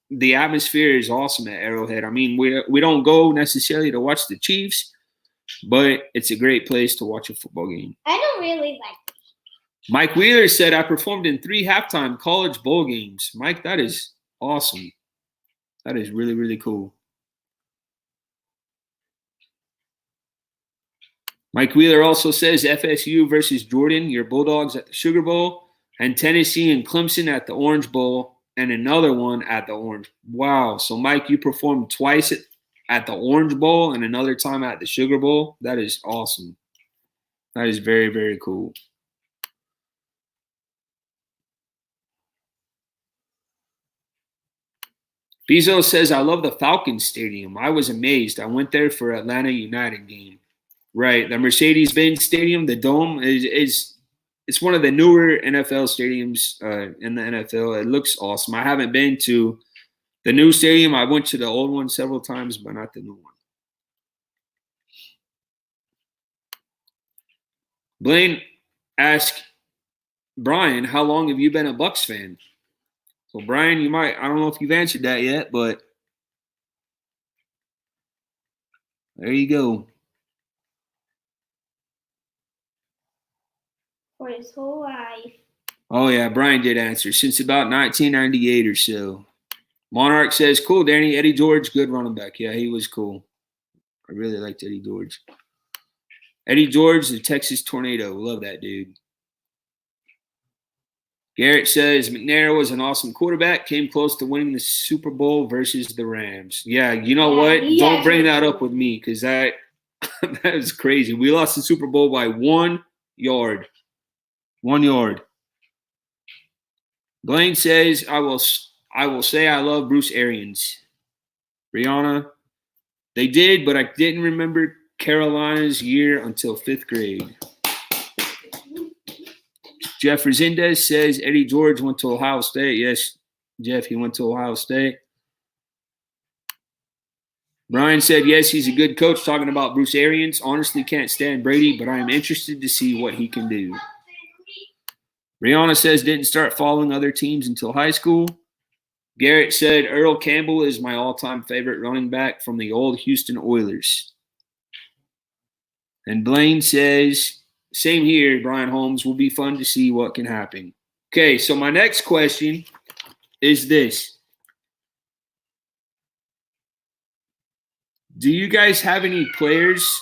the atmosphere is awesome at Arrowhead. I mean, we don't go necessarily to watch the Chiefs, but it's a great place to watch a football game. I don't really like it. Mike Wheeler said, I performed in 3 halftime college bowl games. Mike, that is awesome. That is really, really cool. Mike Wheeler also says FSU versus Jordan, your Bulldogs at the Sugar Bowl, and Tennessee and Clemson at the Orange Bowl, and another one at the Orange. Wow. So, Mike, you performed twice at the Orange Bowl and another time at the Sugar Bowl. That is awesome. That is very, very cool. Bezos says, I love the Falcons Stadium. I was amazed. I went there for Atlanta United game. Right. The Mercedes-Benz Stadium, the Dome, it's one of the newer NFL stadiums in the NFL. It looks awesome. I haven't been to the new stadium. I went to the old one several times, but not the new one. Blaine asked Brian, how long have you been a Bucs fan? So, Brian, I don't know if you've answered that yet, but there you go. For his whole life. Oh, yeah, Brian did answer. Since about 1998 or so. Monarch says, cool, Danny. Eddie George, good running back. Yeah, he was cool. I really liked Eddie George. Eddie George, the Texas Tornado. Love that dude. Garrett says, McNair was an awesome quarterback. Came close to winning the Super Bowl versus the Rams. Yeah, you know what? Don't bring that up with me because that is crazy. We lost the Super Bowl by 1 yard. 1 yard. Blaine says, I will say I love Bruce Arians. Brianna, they did, but I didn't remember Carolina's year until 5th grade. Jeff Resendez says Eddie George went to Ohio State. Yes, Jeff, he went to Ohio State. Brian said, yes, he's a good coach, talking about Bruce Arians. Honestly, can't stand Brady, but I am interested to see what he can do. Brianna says, didn't start following other teams until high school. Garrett said, Earl Campbell is my all-time favorite running back from the old Houston Oilers. And Blaine says, same here, Brian Holmes. Will be fun to see what can happen. Okay, so my next question is this. Do you guys have any players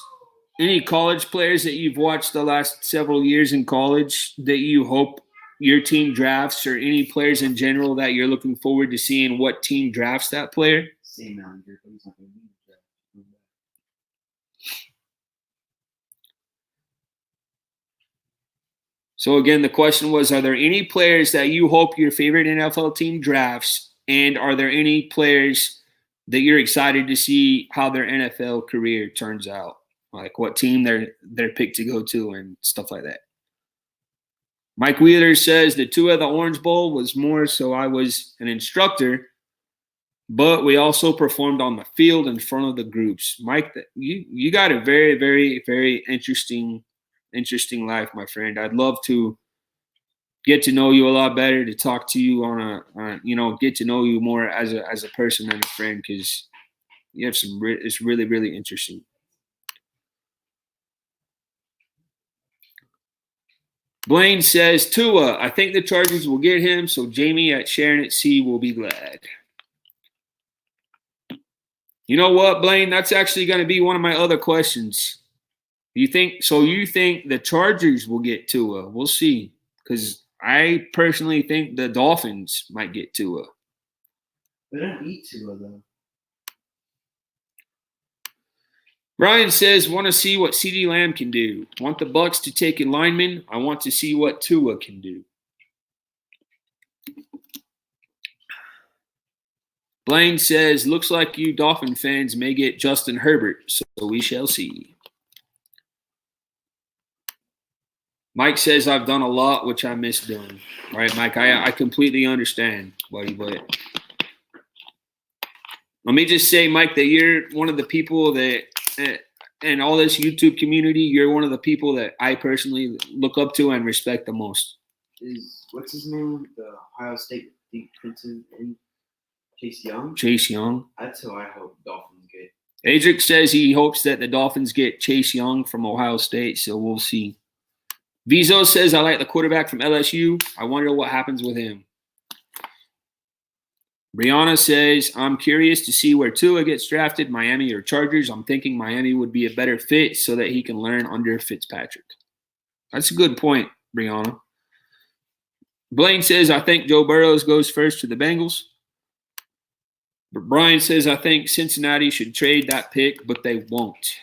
any college players that you've watched the last several years in college that you hope your team drafts, or any players in general that you're looking forward to seeing what team drafts that player? Same manager, but he's not going to be the draft. So again, the question was, are there any players that you hope your favorite NFL team drafts, and are there any players that you're excited to see how their NFL career turns out? Like what team they're picked to go to and stuff like that. Mike Wheeler says the Tua of the Orange Bowl was more so I was an instructor, but we also performed on the field in front of the groups. Mike, you got a very, very, very interesting life, my friend. I'd love to get to know you a lot better, to talk to you get to know you more as a person and a friend, because you have it's really, really interesting. Blaine says, Tua, I think the Chargers will get him, so Jamie at Sharon at Sea will be glad. You know what, Blaine? That's actually going to be one of my other questions. You think the Chargers will get Tua? We'll see, because I personally think the Dolphins might get Tua. They don't eat Tua, though. Brian says, want to see what CeeDee Lamb can do. Want the Bucs to take a lineman. I want to see what Tua can do. Blaine says, looks like you Dolphin fans may get Justin Herbert, so we shall see. Mike says, I've done a lot, which I miss doing. All right, Mike, I completely understand, buddy, but let me just say, Mike, that you're one of the people that, and all this YouTube community, you're one of the people that I personally look up to and respect the most. What's his name? The Ohio State defensive end, Chase Young? Chase Young. That's who I hope Dolphins get. Adric says he hopes that the Dolphins get Chase Young from Ohio State, so we'll see. Vizo says, I like the quarterback from LSU. I wonder what happens with him. Brianna says, I'm curious to see where Tua gets drafted, Miami or Chargers. I'm thinking Miami would be a better fit so that he can learn under Fitzpatrick. That's a good point, Brianna. Blaine says, I think Joe Burrows goes first to the Bengals. But Brian says, I think Cincinnati should trade that pick, but they won't.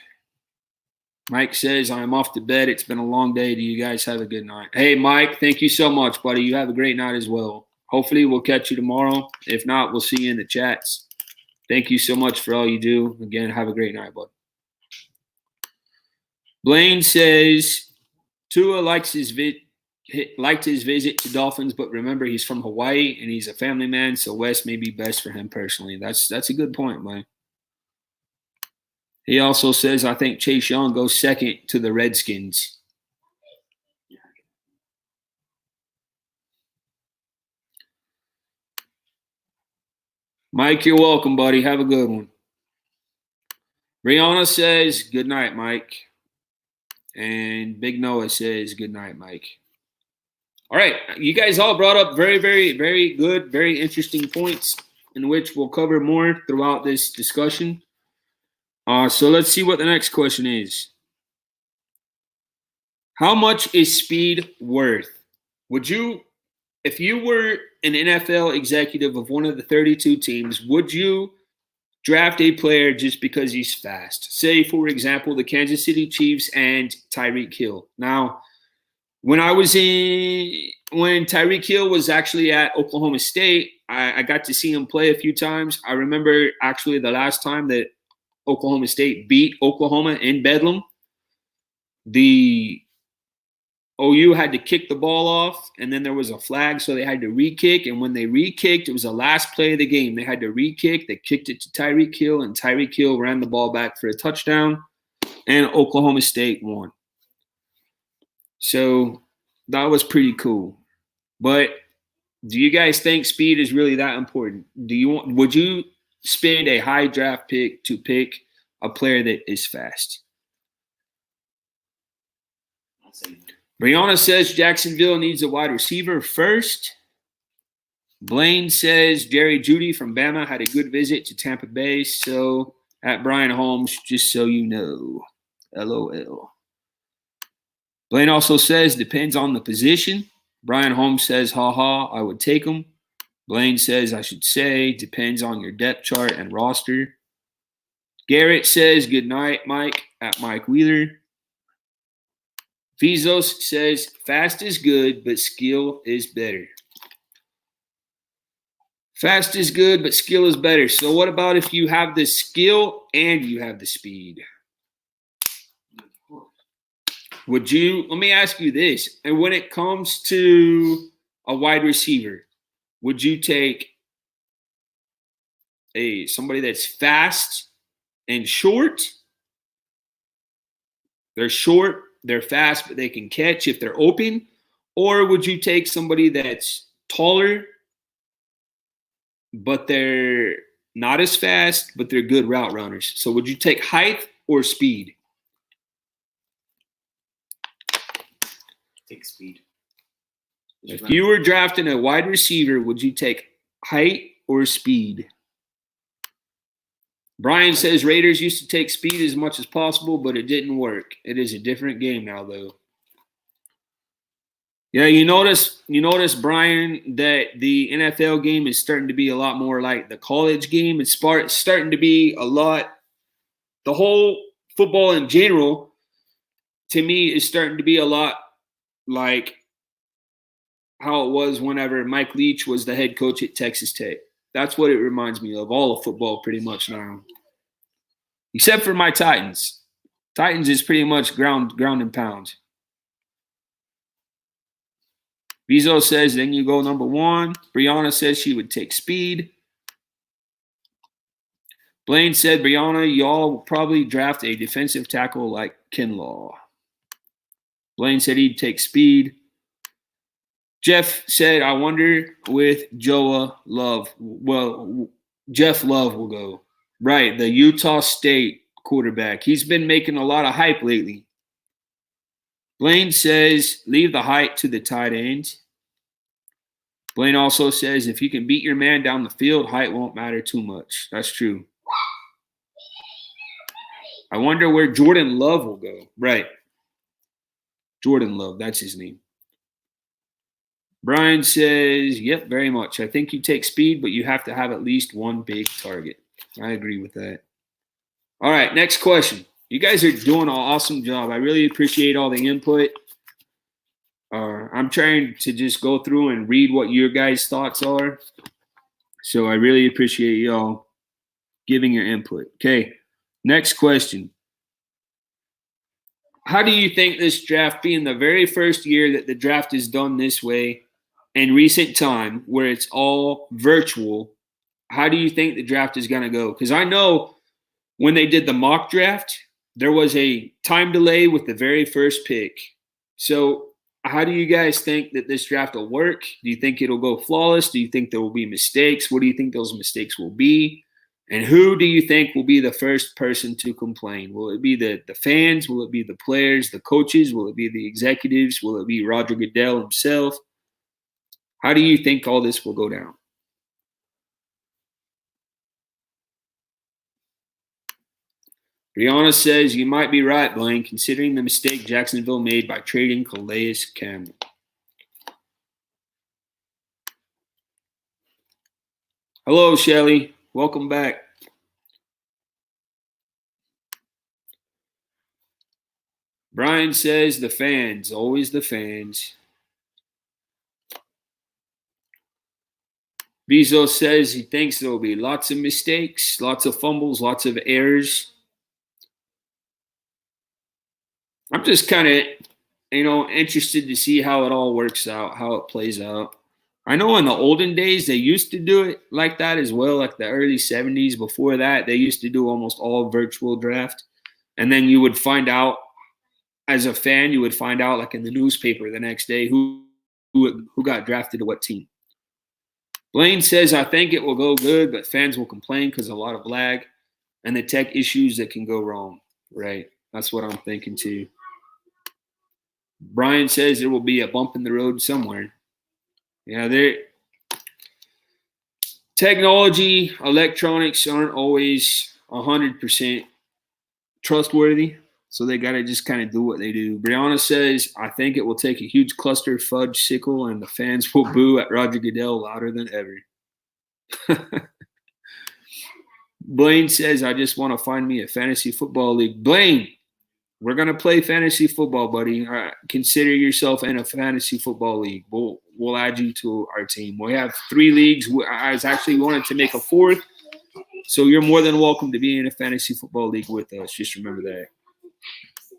Mike says, I'm off to bed. It's been a long day. Do you guys have a good night? Hey, Mike, thank you so much, buddy. You have a great night as well. Hopefully, we'll catch you tomorrow. If not, we'll see you in the chats. Thank you so much for all you do. Again, have a great night, bud. Blaine says, Tua liked his visit to Dolphins, but remember, he's from Hawaii and he's a family man, so West may be best for him personally. That's a good point, Blaine. He also says, I think Chase Young goes second to the Redskins. Mike, you're welcome, buddy. Have a good one. Rihanna says, good night, Mike. And Big Noah says, good night, Mike. All right. You guys all brought up very, very, very good, very interesting points in which we'll cover more throughout this discussion. So let's see what the next question is. How much is speed worth? Would you, if you were an NFL executive of one of the 32 teams, would you draft a player just because he's fast? Say, for example, the Kansas City Chiefs and Tyreek Hill. Now, when Tyreek Hill was actually at Oklahoma State, I got to see him play a few times. I remember actually the last time that Oklahoma State beat Oklahoma in Bedlam, the OU had to kick the ball off, and then there was a flag, so they had to re-kick. And when they re-kicked, it was the last play of the game. They had to re-kick. They kicked it to Tyreek Hill, and Tyreek Hill ran the ball back for a touchdown, and Oklahoma State won. So that was pretty cool. But do you guys think speed is really that important? Would you spend a high draft pick to pick a player that is fast? Brianna says Jacksonville needs a wide receiver first. Blaine says Jerry Jeudy from Bama had a good visit to Tampa Bay. So at Brian Holmes, just so you know. LOL. Blaine also says, depends on the position. Brian Holmes says, haha, I would take him. Blaine says, I should say, depends on your depth chart and roster. Garrett says, good night, Mike, at Mike Wheeler. Vizos says, fast is good, but skill is better. Fast is good, but skill is better. So what about if you have the skill and you have the speed? Would you, let me ask you this, and when it comes to a wide receiver, would you take somebody that's fast and short? They're short, they're fast, but they can catch if they're open. Or would you take somebody that's taller, but they're not as fast, but they're good route runners? So would you take height or speed? Take speed. If you were drafting a wide receiver, would you take height or speed? Brian says Raiders used to take speed as much as possible, but it didn't work. It is a different game now, though. Yeah, you notice, Brian, that the NFL game is starting to be a lot more like the college game. It's starting to be a lot. The whole football in general, to me, is starting to be a lot like how it was whenever Mike Leach was the head coach at Texas Tech. That's what it reminds me of, all of football pretty much now. Except for my Titans. Titans is pretty much ground and pound. Vizo says, then you go number one. Brianna says she would take speed. Blaine said, Brianna, y'all will probably draft a defensive tackle like Kinlaw. Blaine said he'd take speed. Jeff said, I wonder with Joa Love. Well, Jeff Love will go. Right, the Utah State quarterback. He's been making a lot of hype lately. Blaine says, leave the height to the tight end. Blaine also says, if you can beat your man down the field, height won't matter too much. That's true. I wonder where Jordan Love will go. Right. Jordan Love, that's his name. Brian says, yep, very much. I think you take speed, but you have to have at least one big target. I agree with that. All right, next question. You guys are doing an awesome job. I really appreciate all the input. I'm trying to just go through and read what your guys' thoughts are. So I really appreciate y'all giving your input. Okay, next question. How do you think this draft, being the very first year that the draft is done this way in recent time, where it's all virtual, how do you think the draft is going to go? Because I know when they did the mock draft, there was a time delay with the very first pick. So how do you guys think that this draft will work? Do you think it'll go flawless? Do you think there will be mistakes? What do you think those mistakes will be? And who do you think will be the first person to complain? Will it be the fans? Will it be the players, the coaches? Will it be the executives? Will it be Roger Goodell himself? How do you think all this will go down? Brianna says, you might be right, Blaine, considering the mistake Jacksonville made by trading Calais Campbell. Hello, Shelly. Welcome back. Brian says, the fans, always the fans. Bezos says he thinks there will be lots of mistakes, lots of fumbles, lots of errors. I'm just kind of, interested to see how it all works out, how it plays out. I know in the olden days, they used to do it like that as well, like the early 70s. Before that, they used to do almost all virtual draft. And then you would find out, as a fan, you would find out like in the newspaper the next day who got drafted to what team. Blaine says, I think it will go good, but fans will complain because a lot of lag and the tech issues that can go wrong. Right. That's what I'm thinking too. Brian says there will be a bump in the road somewhere. Yeah, technology, electronics aren't always 100% trustworthy. So they got to just kind of do what they do. Brianna says, I think it will take a huge cluster fudge sickle and the fans will boo at Roger Goodell louder than ever. Blaine says, I just want to find me a fantasy football league. Blaine, we're going to play fantasy football, buddy. Consider yourself in a fantasy football league. We'll add you to our team. We have 3 leagues. I was actually wanted to make a 4th. So you're more than welcome to be in a fantasy football league with us. Just remember that.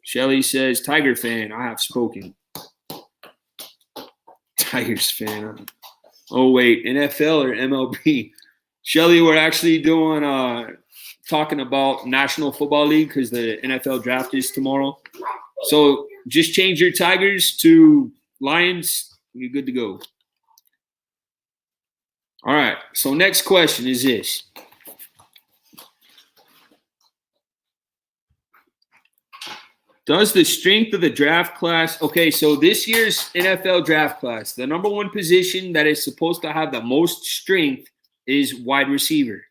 Shelly says, Tiger fan, I have spoken. Tigers fan. Oh, wait, NFL or MLB? Shelly, we're actually doing talking about National Football League because the NFL draft is tomorrow. So just change your Tigers to Lions. You're good to go. All right. So next question is this. Does the strength of the draft class – okay, so this year's NFL draft class, the number 1 position that is supposed to have the most strength is wide receiver.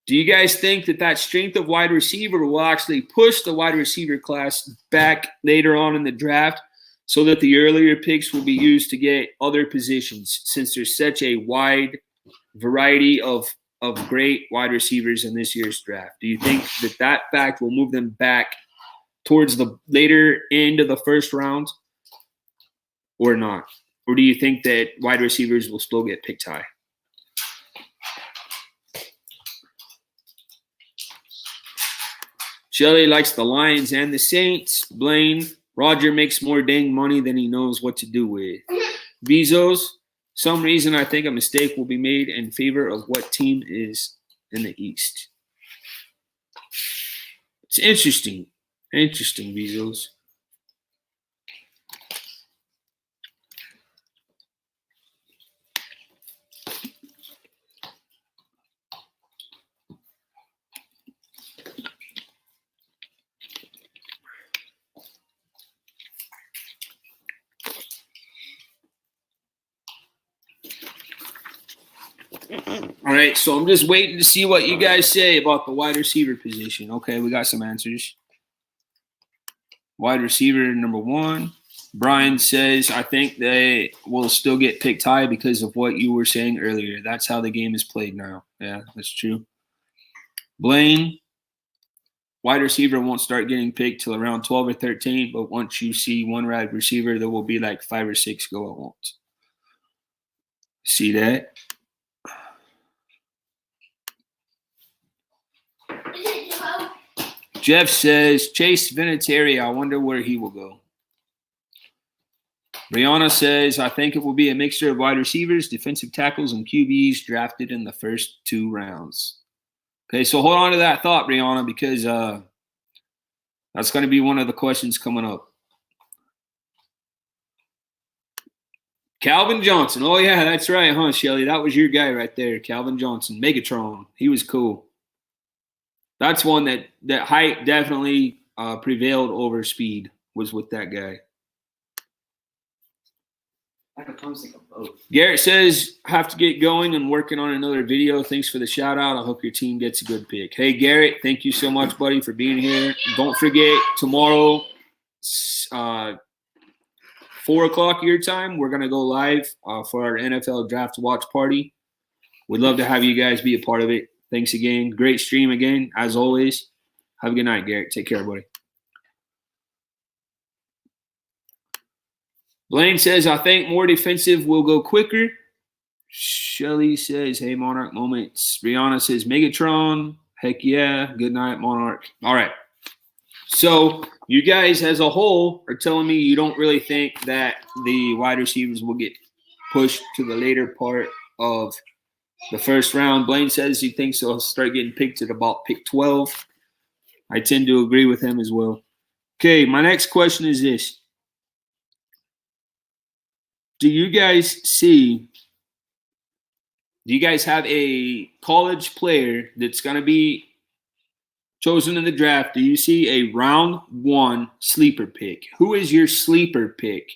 Do you guys think that strength of wide receiver will actually push the wide receiver class back later on in the draft so that the earlier picks will be used to get other positions since there's such a wide variety of great wide receivers in this year's draft? Do you think that fact will move them back towards the later end of the first round or not? Or do you think that wide receivers will still get picked high? Shelly likes the Lions and the Saints. Blaine, Roger makes more dang money than he knows what to do with. Bezos, some reason I think a mistake will be made in favor of what team is in the East. It's interesting. Interesting, Bezos. All right, so I'm just waiting to see what you guys say about the wide receiver position. Okay, we got some answers. Wide receiver number 1. Brian says, I think they will still get picked high because of what you were saying earlier. That's how the game is played now. Yeah, that's true. Blaine, wide receiver won't start getting picked till around 12 or 13, but once you see one wide receiver, there will be like 5 or 6 go at once. See that? Jeff says, Chase Vinatieri, I wonder where he will go. Brianna says, I think it will be a mixture of wide receivers, defensive tackles, and QBs drafted in the first 2 rounds. Okay, so hold on to that thought, Brianna, because that's going to be one of the questions coming up. Calvin Johnson. Oh, yeah, that's right, huh, Shelly? That was your guy right there, Calvin Johnson. Megatron. He was cool. That's one that height definitely prevailed over speed was with that guy. Garrett says, have to get going and working on another video. Thanks for the shout out. I hope your team gets a good pick. Hey, Garrett, thank you so much, buddy, for being here. Don't forget, tomorrow, 4 o'clock your time, we're going to go live for our NFL draft watch party. We'd love to have you guys be a part of it. Thanks again. Great stream again, as always. Have a good night, Garrett. Take care, buddy. Blaine says, I think more defensive will go quicker. Shelly says, hey, Monarch moments. Brianna says, Megatron. Heck yeah. Good night, Monarch. All right. So you guys as a whole are telling me you don't really think that the wide receivers will get pushed to the later part of the first round. Blaine says he thinks they'll start getting picked at about pick 12. I tend to agree with him as well. Okay, my next question is this. Do you guys have a college player that's going to be chosen in the draft? Do you see a round 1 sleeper pick? Who is your sleeper pick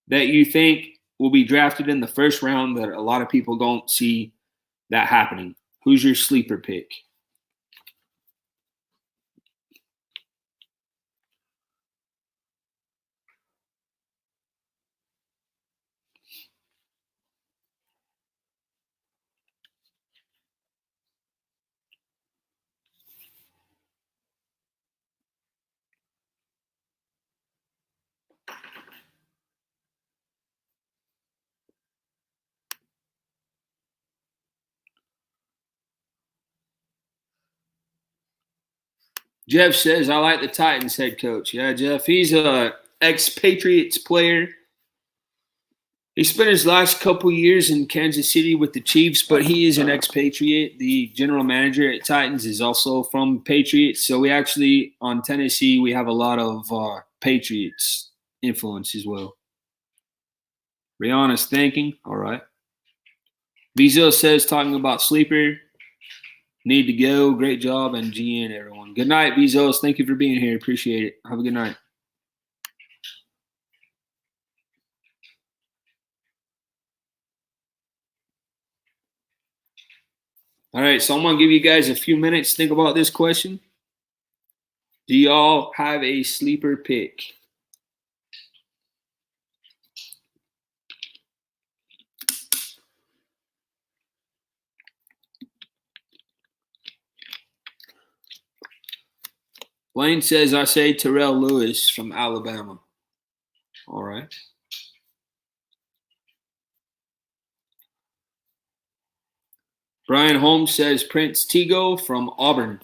that you think will be drafted in the first round that a lot of people don't see that happening? Who's your sleeper pick? Jeff says, I like the Titans head coach. Yeah, Jeff, he's a ex-Patriots player. He spent his last couple years in Kansas City with the Chiefs, but he is an ex-Patriot. The general manager at Titans is also from Patriots. So we actually, on Tennessee, we have a lot of Patriots influence as well. Rihanna's thinking. All right. Bezo says, talking about sleeper. Need to go. Great job. And GN, everyone. Good night, Bezos. Thank you for being here. Appreciate it. Have a good night. All right, so I'm going to give you guys a few minutes to think about this question. Do y'all have a sleeper pick? Blaine says, I say Terrell Lewis from Alabama. All right. Brian Holmes says Prince Tebow from Auburn.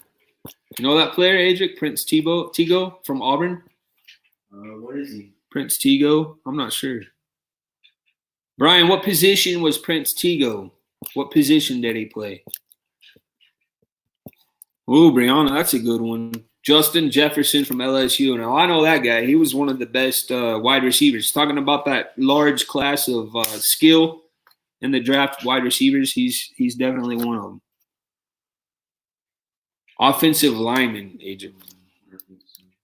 You know that player, Adric? Prince Tebow from Auburn? What is he? Prince Tebow? I'm not sure. Brian, what position was Prince Tebow? What position did he play? Ooh, Brianna, that's a good one. Justin Jefferson from LSU. Now, I know that guy. He was one of the best wide receivers. Talking about that large class of skill in the draft wide receivers, he's definitely one of them. Offensive lineman, agent.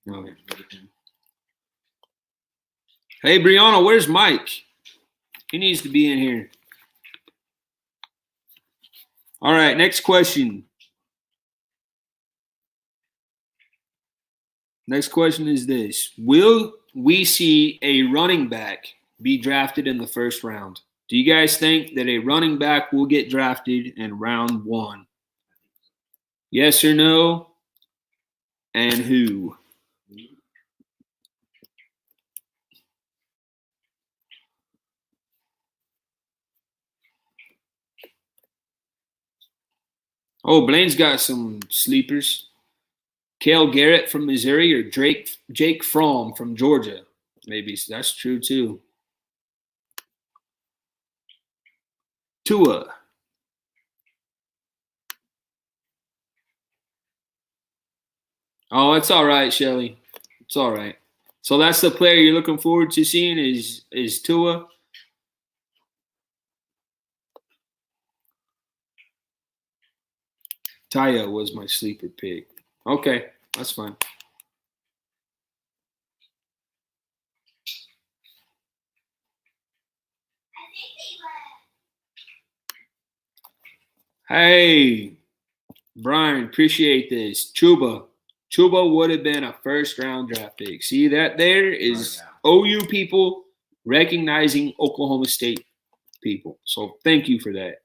Okay. Hey, Brianna, where's Mike? He needs to be in here. All right, next question. Next question is this. Will we see a running back be drafted in the first round? Do you guys think that a running back will get drafted in round 1? Yes or no? And who? Oh, Blaine's got some sleepers. Cale Garrett from Missouri or Jake Fromm from Georgia. Maybe that's true too. Tua. Oh, it's all right, Shelly. It's all right. So that's the player you're looking forward to seeing is Tua. Taya was my sleeper pick. Okay, that's fine. Hey, Brian, appreciate this. Chuba would have been a first-round draft pick. See that there is OU people recognizing Oklahoma State people. So thank you for that.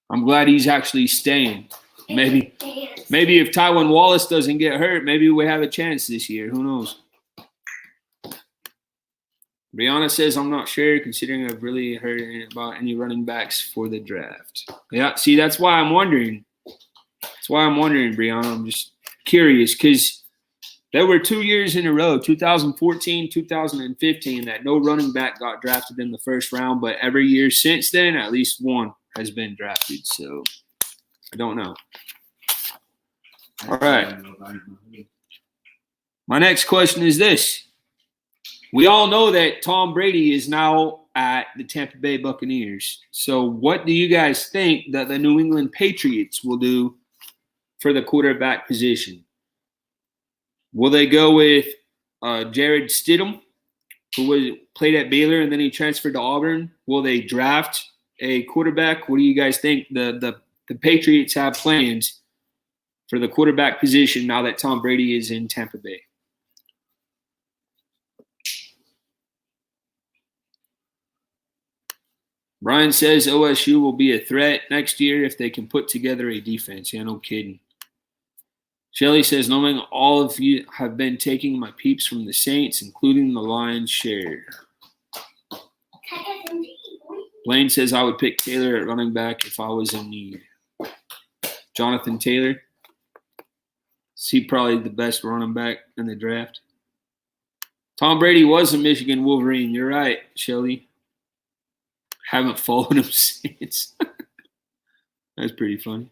I'm glad he's actually staying. Maybe if Tywan Wallace doesn't get hurt, maybe we have a chance this year. Who knows? Brianna says, I'm not sure, considering I've really heard about any running backs for the draft. Yeah, see, that's why I'm wondering. That's why I'm wondering, Brianna. I'm just curious because there were 2 years in a row, 2014, 2015, that no running back got drafted in the first round. But every year since then, at least one has been drafted. So I don't know. All right. My next question is this. We all know that Tom Brady is now at the Tampa Bay Buccaneers. So what do you guys think that the New England Patriots will do for the quarterback position? Will they go with Jared Stidham, who played at Baylor and then he transferred to Auburn? Will they draft a quarterback? What do you guys think the Patriots have plans for the quarterback position now that Tom Brady is in Tampa Bay? Brian says OSU will be a threat next year if they can put together a defense. Yeah, no kidding. Shelly says, knowing all of you have been taking my peeps from the Saints, including the Lions share. Blaine says I would pick Taylor at running back if I was in need. Jonathan Taylor. Is he probably the best running back in the draft? Tom Brady was a Michigan Wolverine. You're right, Shelly. Haven't followed him since. That's pretty funny.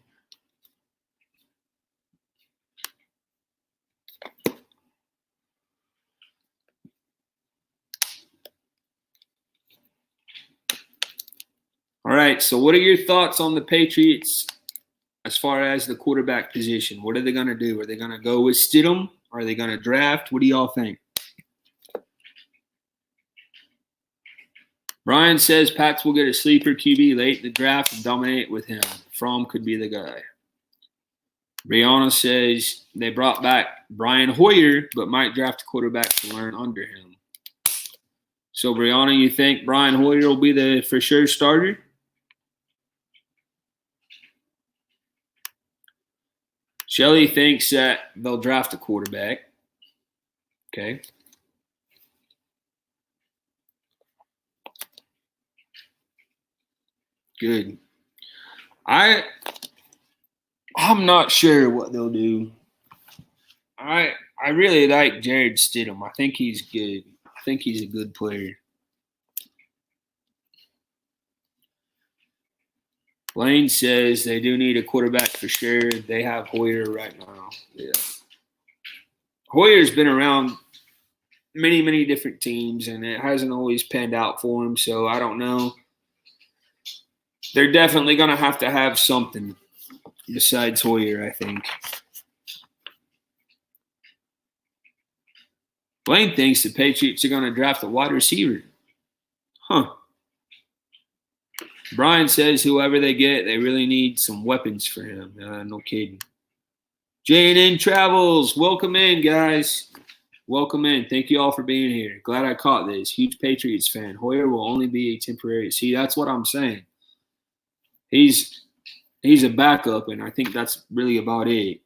All right, so what are your thoughts on the Patriots as far as the quarterback position? What are they going to do? Are they going to go with Stidham? Are they going to draft? What do y'all think? Brian says Pats will get a sleeper QB late in the draft and dominate with him. Fromm could be the guy. Brianna says they brought back Brian Hoyer, but might draft a quarterback to learn under him. So, Brianna, you think Brian Hoyer will be the for sure starter? Shelly thinks that they'll draft a quarterback. Okay. Good. I'm not sure what they'll do. I really like Jared Stidham. I think he's good. I think he's a good player. Blaine says they do need a quarterback for sure. They have Hoyer right now. Yeah. Hoyer's been around many, many different teams, and it hasn't always panned out for him, so I don't know. They're definitely going to have something besides Hoyer, I think. Blaine thinks the Patriots are going to draft a wide receiver. Huh. Brian says whoever they get, they really need some weapons for him. No kidding. J&N Travels, welcome in, guys. Welcome in. Thank you all for being here. Glad I caught this. Huge Patriots fan. Hoyer will only be a temporary. See, that's what I'm saying. He's a backup, and I think that's really about it.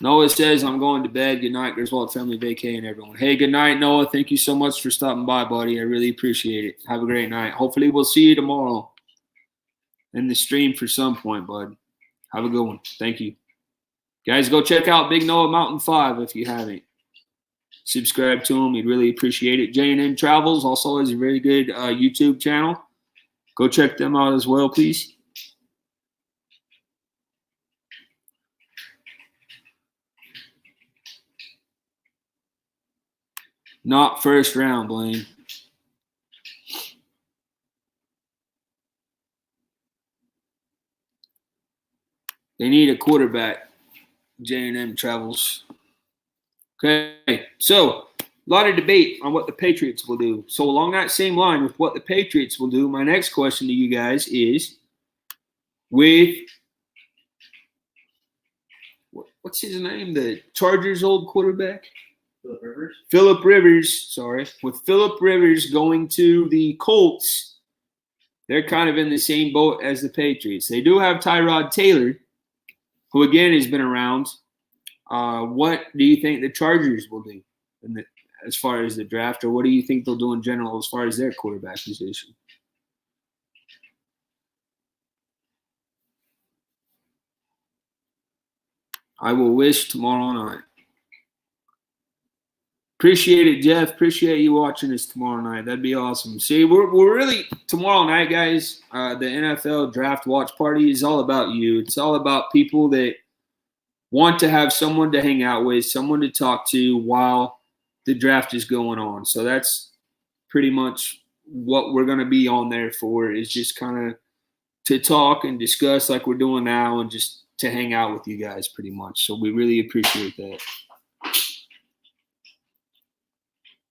Noah says, I'm going to bed. Good night, Griswold Family Vacay and everyone. Hey, good night, Noah. Thank you so much for stopping by, buddy. I really appreciate it. Have a great night. Hopefully we'll see you tomorrow in the stream for some point, bud. Have a good one. Thank you. Guys, go check out Big Noah Mountain 5 if you haven't. Subscribe to him. We'd really appreciate it. J&N Travels also has a very good YouTube channel. Go check them out as well, please. Not first round, Blaine. They need a quarterback. J&M Travels. Okay, so a lot of debate on what the Patriots will do. So along that same line with what the Patriots will do, my next question to you guys is with what's his name? The Chargers' old quarterback? Philip Rivers. Philip Rivers, sorry. With Philip Rivers going to the Colts, they're kind of in the same boat as the Patriots. They do have Tyrod Taylor, who again has been around. What do you think the Chargers will do as far as the draft, or what do you think they'll do in general as far as their quarterback position? I will wish tomorrow night. Appreciate it, Jeff. Appreciate you watching us tomorrow night. That'd be awesome. See, we're really tomorrow night, guys. The NFL draft watch party is all about you. It's all about people that want to have someone to hang out with, someone to talk to while the draft is going on. So that's pretty much what we're going to be on there for, is just kind of to talk and discuss like we're doing now and just to hang out with you guys pretty much. So we really appreciate that.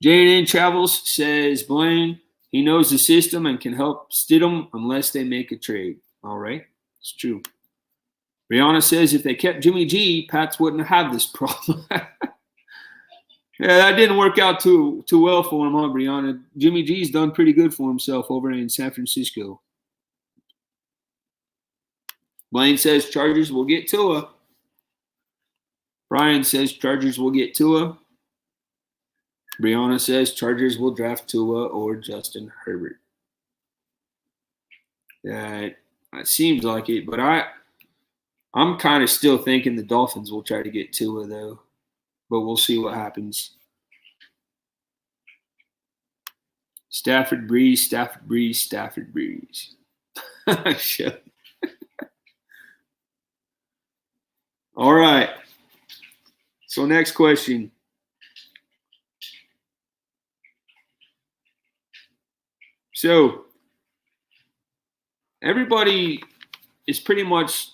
J&N Travels says, Blaine, he knows the system and can help Stidham unless they make a trade. All right. It's true. Brianna says if they kept Jimmy G, Pats wouldn't have this problem. Yeah, that didn't work out too well for him, huh, Brianna? Jimmy G's done pretty good for himself over in San Francisco. Blaine says Chargers will get Tua. Brian says Chargers will get Tua. Brianna says Chargers will draft Tua or Justin Herbert. It seems like it, but I'm kind of still thinking the Dolphins will try to get Tua though, but we'll see what happens. Stafford Breeze, Stafford Breeze, Stafford Breeze. Shit. All right. So next question. So everybody is pretty much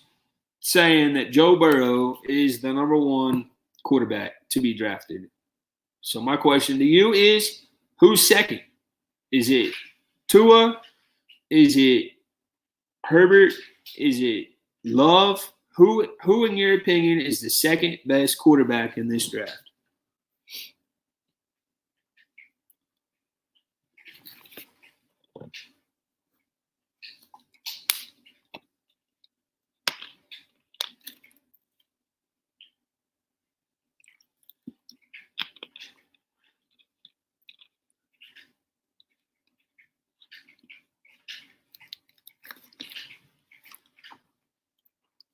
saying that Joe Burrow is the #1 quarterback to be drafted. So my question to you is, who's second? Is it Tua? Is it Herbert? Is it Love? Who in your opinion is the second best quarterback in this draft?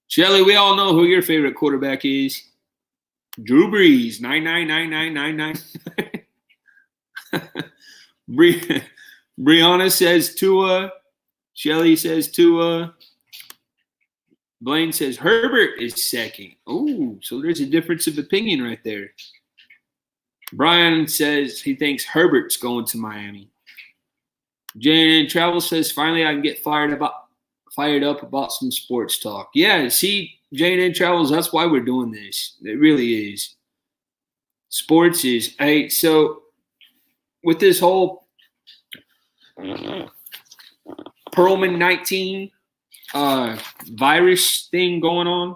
Shelly, we all know who your favorite quarterback is. Drew Brees, 999999. Brianna says Tua. Shelly says Tua. Blaine says Herbert is second. Oh, so there's a difference of opinion right there. Brian says he thinks Herbert's going to Miami. Jan Travel says finally I can get fired up about some sports talk. Yeah, see, J&N Travels, that's why we're doing this. It really is. Sports is, hey, so with this whole Perlman 19 virus thing going on,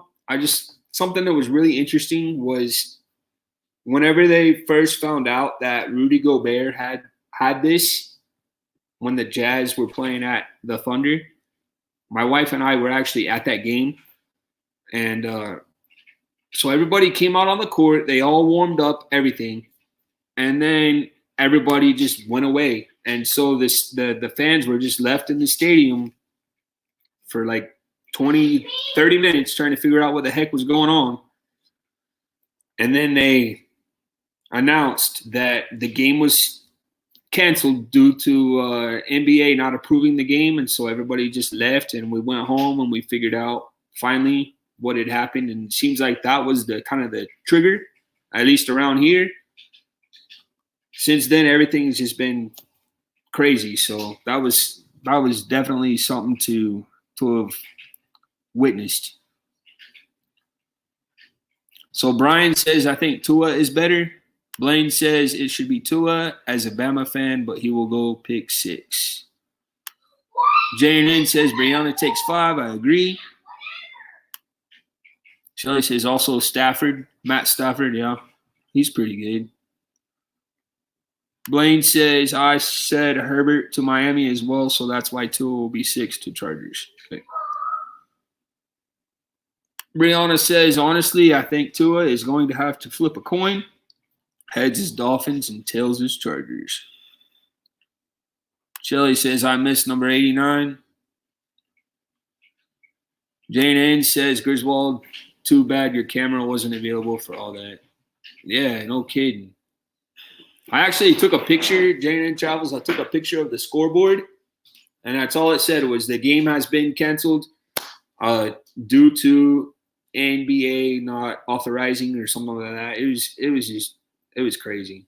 something that was really interesting was whenever they first found out that Rudy Gobert had this when the Jazz were playing at the Thunder, my wife and I were actually at that game. And so everybody came out on the court. They all warmed up, everything. And then everybody just went away. And so the fans were just left in the stadium for like 20, 30 minutes trying to figure out what the heck was going on. And then they announced that the game was canceled due to NBA not approving the game. And so everybody just left and we went home and we figured out finally what had happened. And it seems like that was the kind of the trigger, at least around here. Since then, everything's just been crazy. So that was definitely something to have witnessed. So Brian says, I think Tua is better. Blaine says it should be Tua as a Bama fan, but he will go pick 6. J&N says Brianna takes 5. I agree. Shelly says also Stafford. Matt Stafford, yeah. He's pretty good. Blaine says I said Herbert to Miami as well, so that's why Tua will be 6 to Chargers. Okay. Brianna says, honestly, I think Tua is going to have to flip a coin. Heads is Dolphins and tails is Chargers. Shelly says, I missed number 89. Jane Ann says, Griswold, too bad your camera wasn't available for all that. Yeah, no kidding. I actually took a picture, Jane Ann Travels, I took a picture of the scoreboard, and that's all it said was the game has been canceled due to NBA not authorizing or something like that. It was crazy.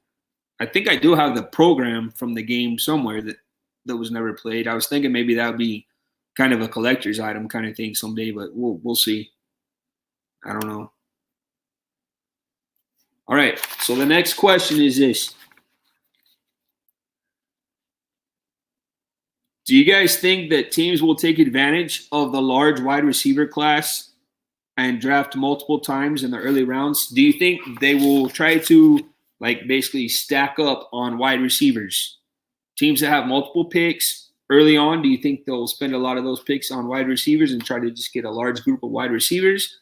I think I do have the program from the game somewhere that was never played. I was thinking maybe that would be kind of a collector's item kind of thing someday, but we'll see. I don't know. All right, so the next question is this. Do you guys think that teams will take advantage of the large wide receiver class and draft multiple times in the early rounds? Do you think they will try to basically stack up on wide receivers? Teams that have multiple picks early on, do you think they'll spend a lot of those picks on wide receivers and try to just get a large group of wide receivers?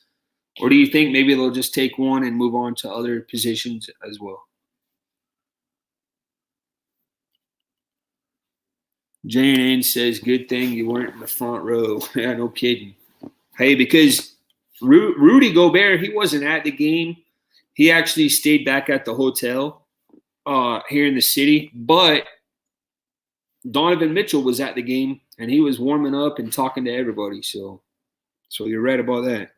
Or do you think maybe they'll just take one and move on to other positions as well? JNN says, good thing you weren't in the front row. Yeah, no kidding. Hey, because Rudy Gobert, he wasn't at the game. He actually stayed back at the hotel here in the city. But Donovan Mitchell was at the game, and he was warming up and talking to everybody. So you're right about that.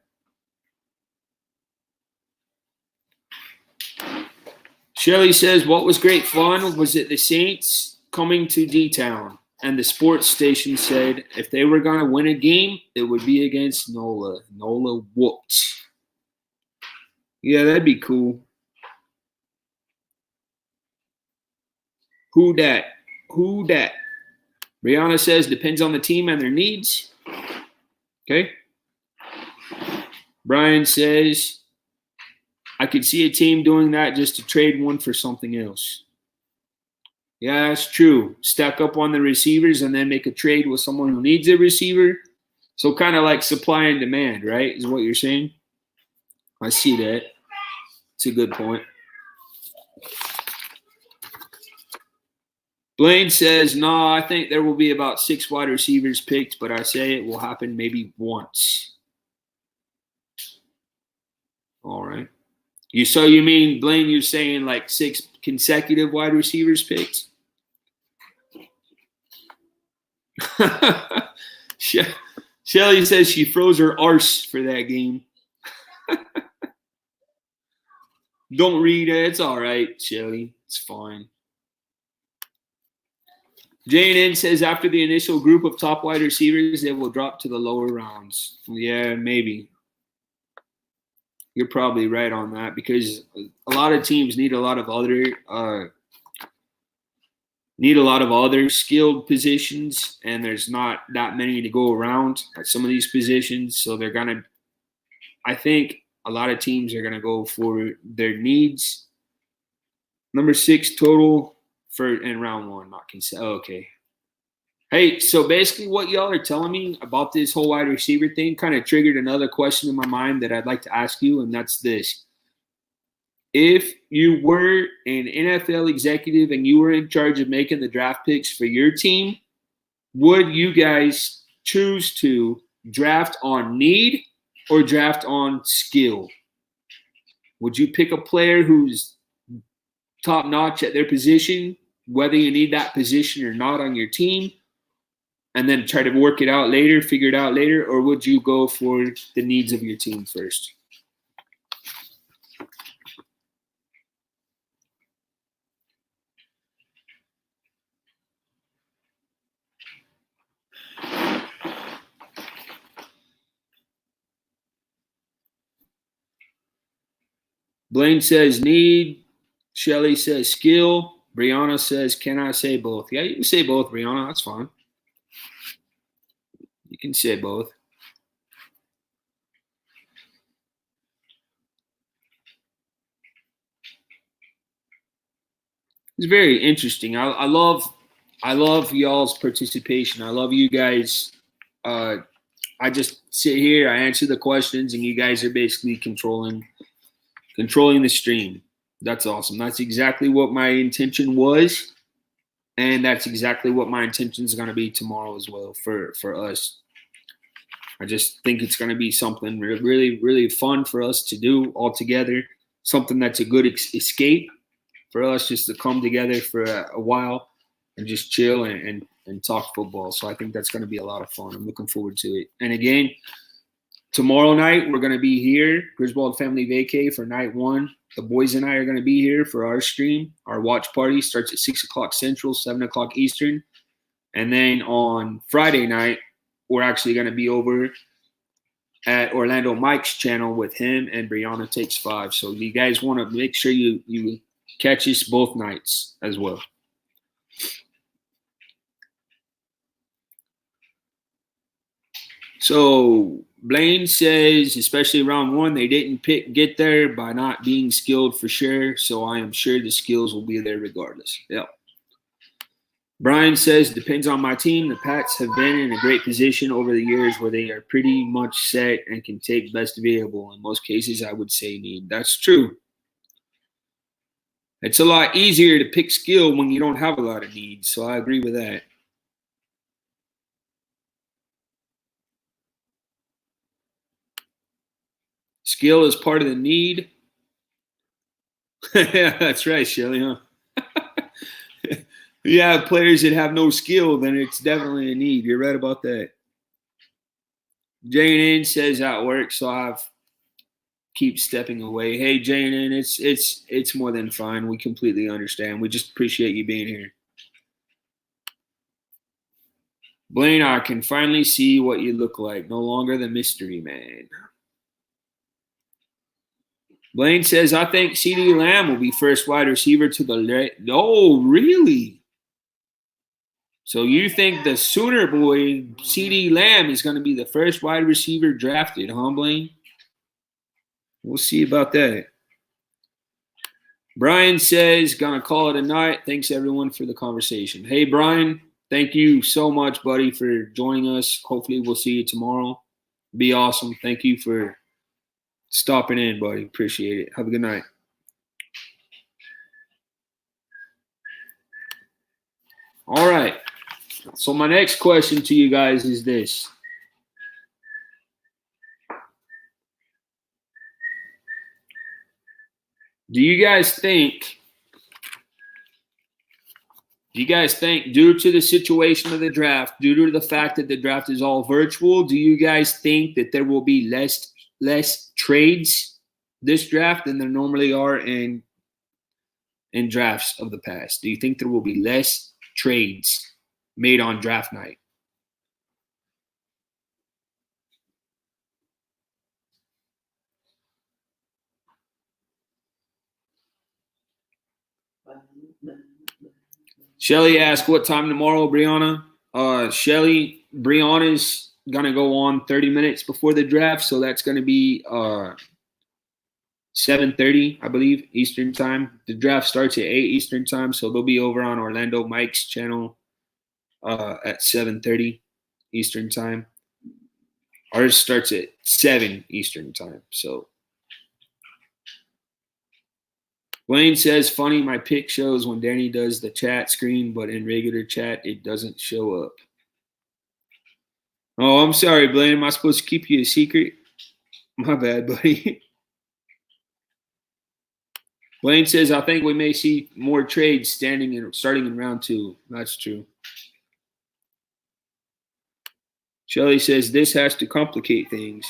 Shelly says, what was great fun? Was it the Saints coming to D-Town? And the sports station said if they were going to win a game, it would be against NOLA. NOLA whooped. Yeah, that'd be cool. Who dat? Who dat? Brianna says, depends on the team and their needs. Okay. Brian says, I could see a team doing that just to trade one for something else. Yeah, that's true. Stack up on the receivers and then make a trade with someone who needs a receiver. So kind of like supply and demand, right, is what you're saying? I see that. It's a good point. Blaine says, no, I think there will be about 6 wide receivers picked, but I say it will happen maybe once. All right. So you mean, Blaine, you're saying like 6 consecutive wide receivers picked? Shelly says she froze her arse for that game. Don't read it. It's all right, Shelly. It's fine. JNN says after the initial group of top wide receivers, they will drop to the lower rounds. Yeah, maybe. You're probably right on that because a lot of teams need a lot of other skilled positions, and there's not that many to go around at some of these positions. So they're gonna. I think a lot of teams are gonna go for their needs. Number 6 total in round 1, not consent. Okay. Hey, so basically what y'all are telling me about this whole wide receiver thing kind of triggered another question in my mind that I'd like to ask you, and that's this. If you were an NFL executive and you were in charge of making the draft picks for your team, would you guys choose to draft on need or draft on skill? Would you pick a player who's top notch at their position, whether you need that position or not on your team, and then try to work it out later, figure it out later, or would you go for the needs of your team first? Blaine says need. Shelly says skill. Brianna says, can I say both? Yeah, you can say both, Brianna. That's fine. You can say both. It's very interesting. I love y'all's participation. I love you guys. I just sit here, I answer the questions, and you guys are basically controlling the stream. That's awesome. That's exactly what my intention was, and that's exactly what my intention is going to be tomorrow as well for us. I just think it's going to be something really, really fun for us to do all together, something that's a good escape for us just to come together for a while and just chill and talk football. So I think that's going to be a lot of fun. I'm looking forward to it. And again, tomorrow night, we're going to be here, Griswold Family Vacay for night 1. The boys and I are going to be here for our stream. Our watch party starts at 6 o'clock Central, 7 o'clock Eastern. And then on Friday night, we're actually going to be over at Orlando Mike's channel with him and Brianna Takes 5. So you guys want to make sure you catch us both nights as well. So Blaine says, especially round 1, they didn't get there by not being skilled for sure. So I am sure the skills will be there regardless. Yep. Brian says, depends on my team. The Pats have been in a great position over the years where they are pretty much set and can take best available. In most cases, I would say need. That's true. It's a lot easier to pick skill when you don't have a lot of needs. So I agree with that. Skill is part of the need. Yeah, that's right, Shelly, huh? You have players that have no skill, then it's definitely a need. You're right about that. JN says at work, so I've keep stepping away. Hey, JN, it's more than fine. We completely understand. We just appreciate you being here. Blaine, I can finally see what you look like. No longer the mystery man. Blaine says, I think CeeDee Lamb will be first wide receiver to the left. Oh, really? So you think the Sooner boy, CeeDee Lamb, is going to be the first wide receiver drafted, huh, Blaine? We'll see about that. Brian says, gonna call it a night. Thanks, everyone, for the conversation. Hey, Brian, thank you so much, buddy, for joining us. Hopefully we'll see you tomorrow. Be awesome. Thank you for stopping in, buddy. Appreciate it. Have a good night. All right. So my next question to you guys is this. Do you guys think due to the situation of the draft, due to the fact that the draft is all virtual, do you guys think that there will be less trades this draft than there normally are in drafts of the past? Do you think there will be less trades made on draft night? Shelly asked, what time tomorrow, Brianna? Shelly, Brianna's going to go on 30 minutes before the draft, so that's going to be 7:30, I believe, Eastern time. The draft starts at 8 Eastern time, so they'll be over on Orlando Mike's channel at 7:30 Eastern time. Ours starts at 7 Eastern time, so. Wayne says, funny, my pic shows when Danny does the chat screen, but in regular chat, it doesn't show up. Oh, I'm sorry, Blaine. Am I supposed to keep you a secret? My bad, buddy. Blaine says, I think we may see more trades starting in round 2. That's true. Shelly says, this has to complicate things.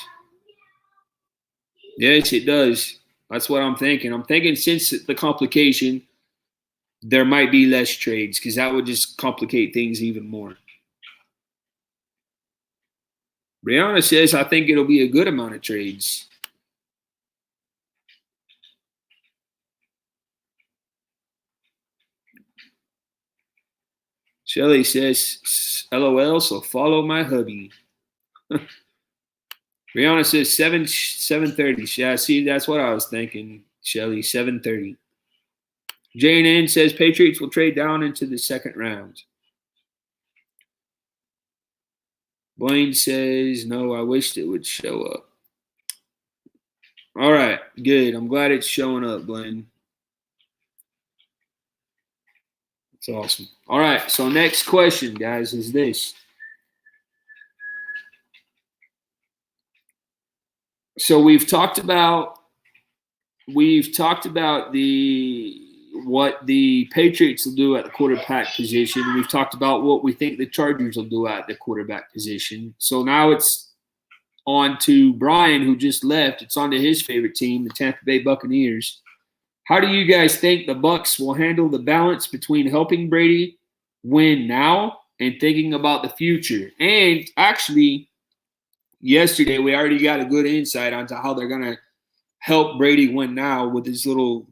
Yes, it does. That's what I'm thinking. I'm thinking since the complication, there might be less trades because that would just complicate things even more. Brianna says, I think it'll be a good amount of trades. Shelly says, LOL, so follow my hubby. Brianna says 7:30. Yeah, see, that's what I was thinking, Shelly, 7:30. Jane N says Patriots will trade down into the second round. Blaine says, no, I wished it would show up. All right, good. I'm glad it's showing up, Blaine. That's awesome. All right, so next question, guys, is this. So we've talked about what the Patriots will do at the quarterback position. We've talked about what we think the Chargers will do at the quarterback position. So now it's on to Brian, who just left. It's on to his favorite team, the Tampa Bay Buccaneers. How do you guys think the Bucs will handle the balance between helping Brady win now and thinking about the future? And actually, yesterday we already got a good insight onto how they're going to help Brady win now with his little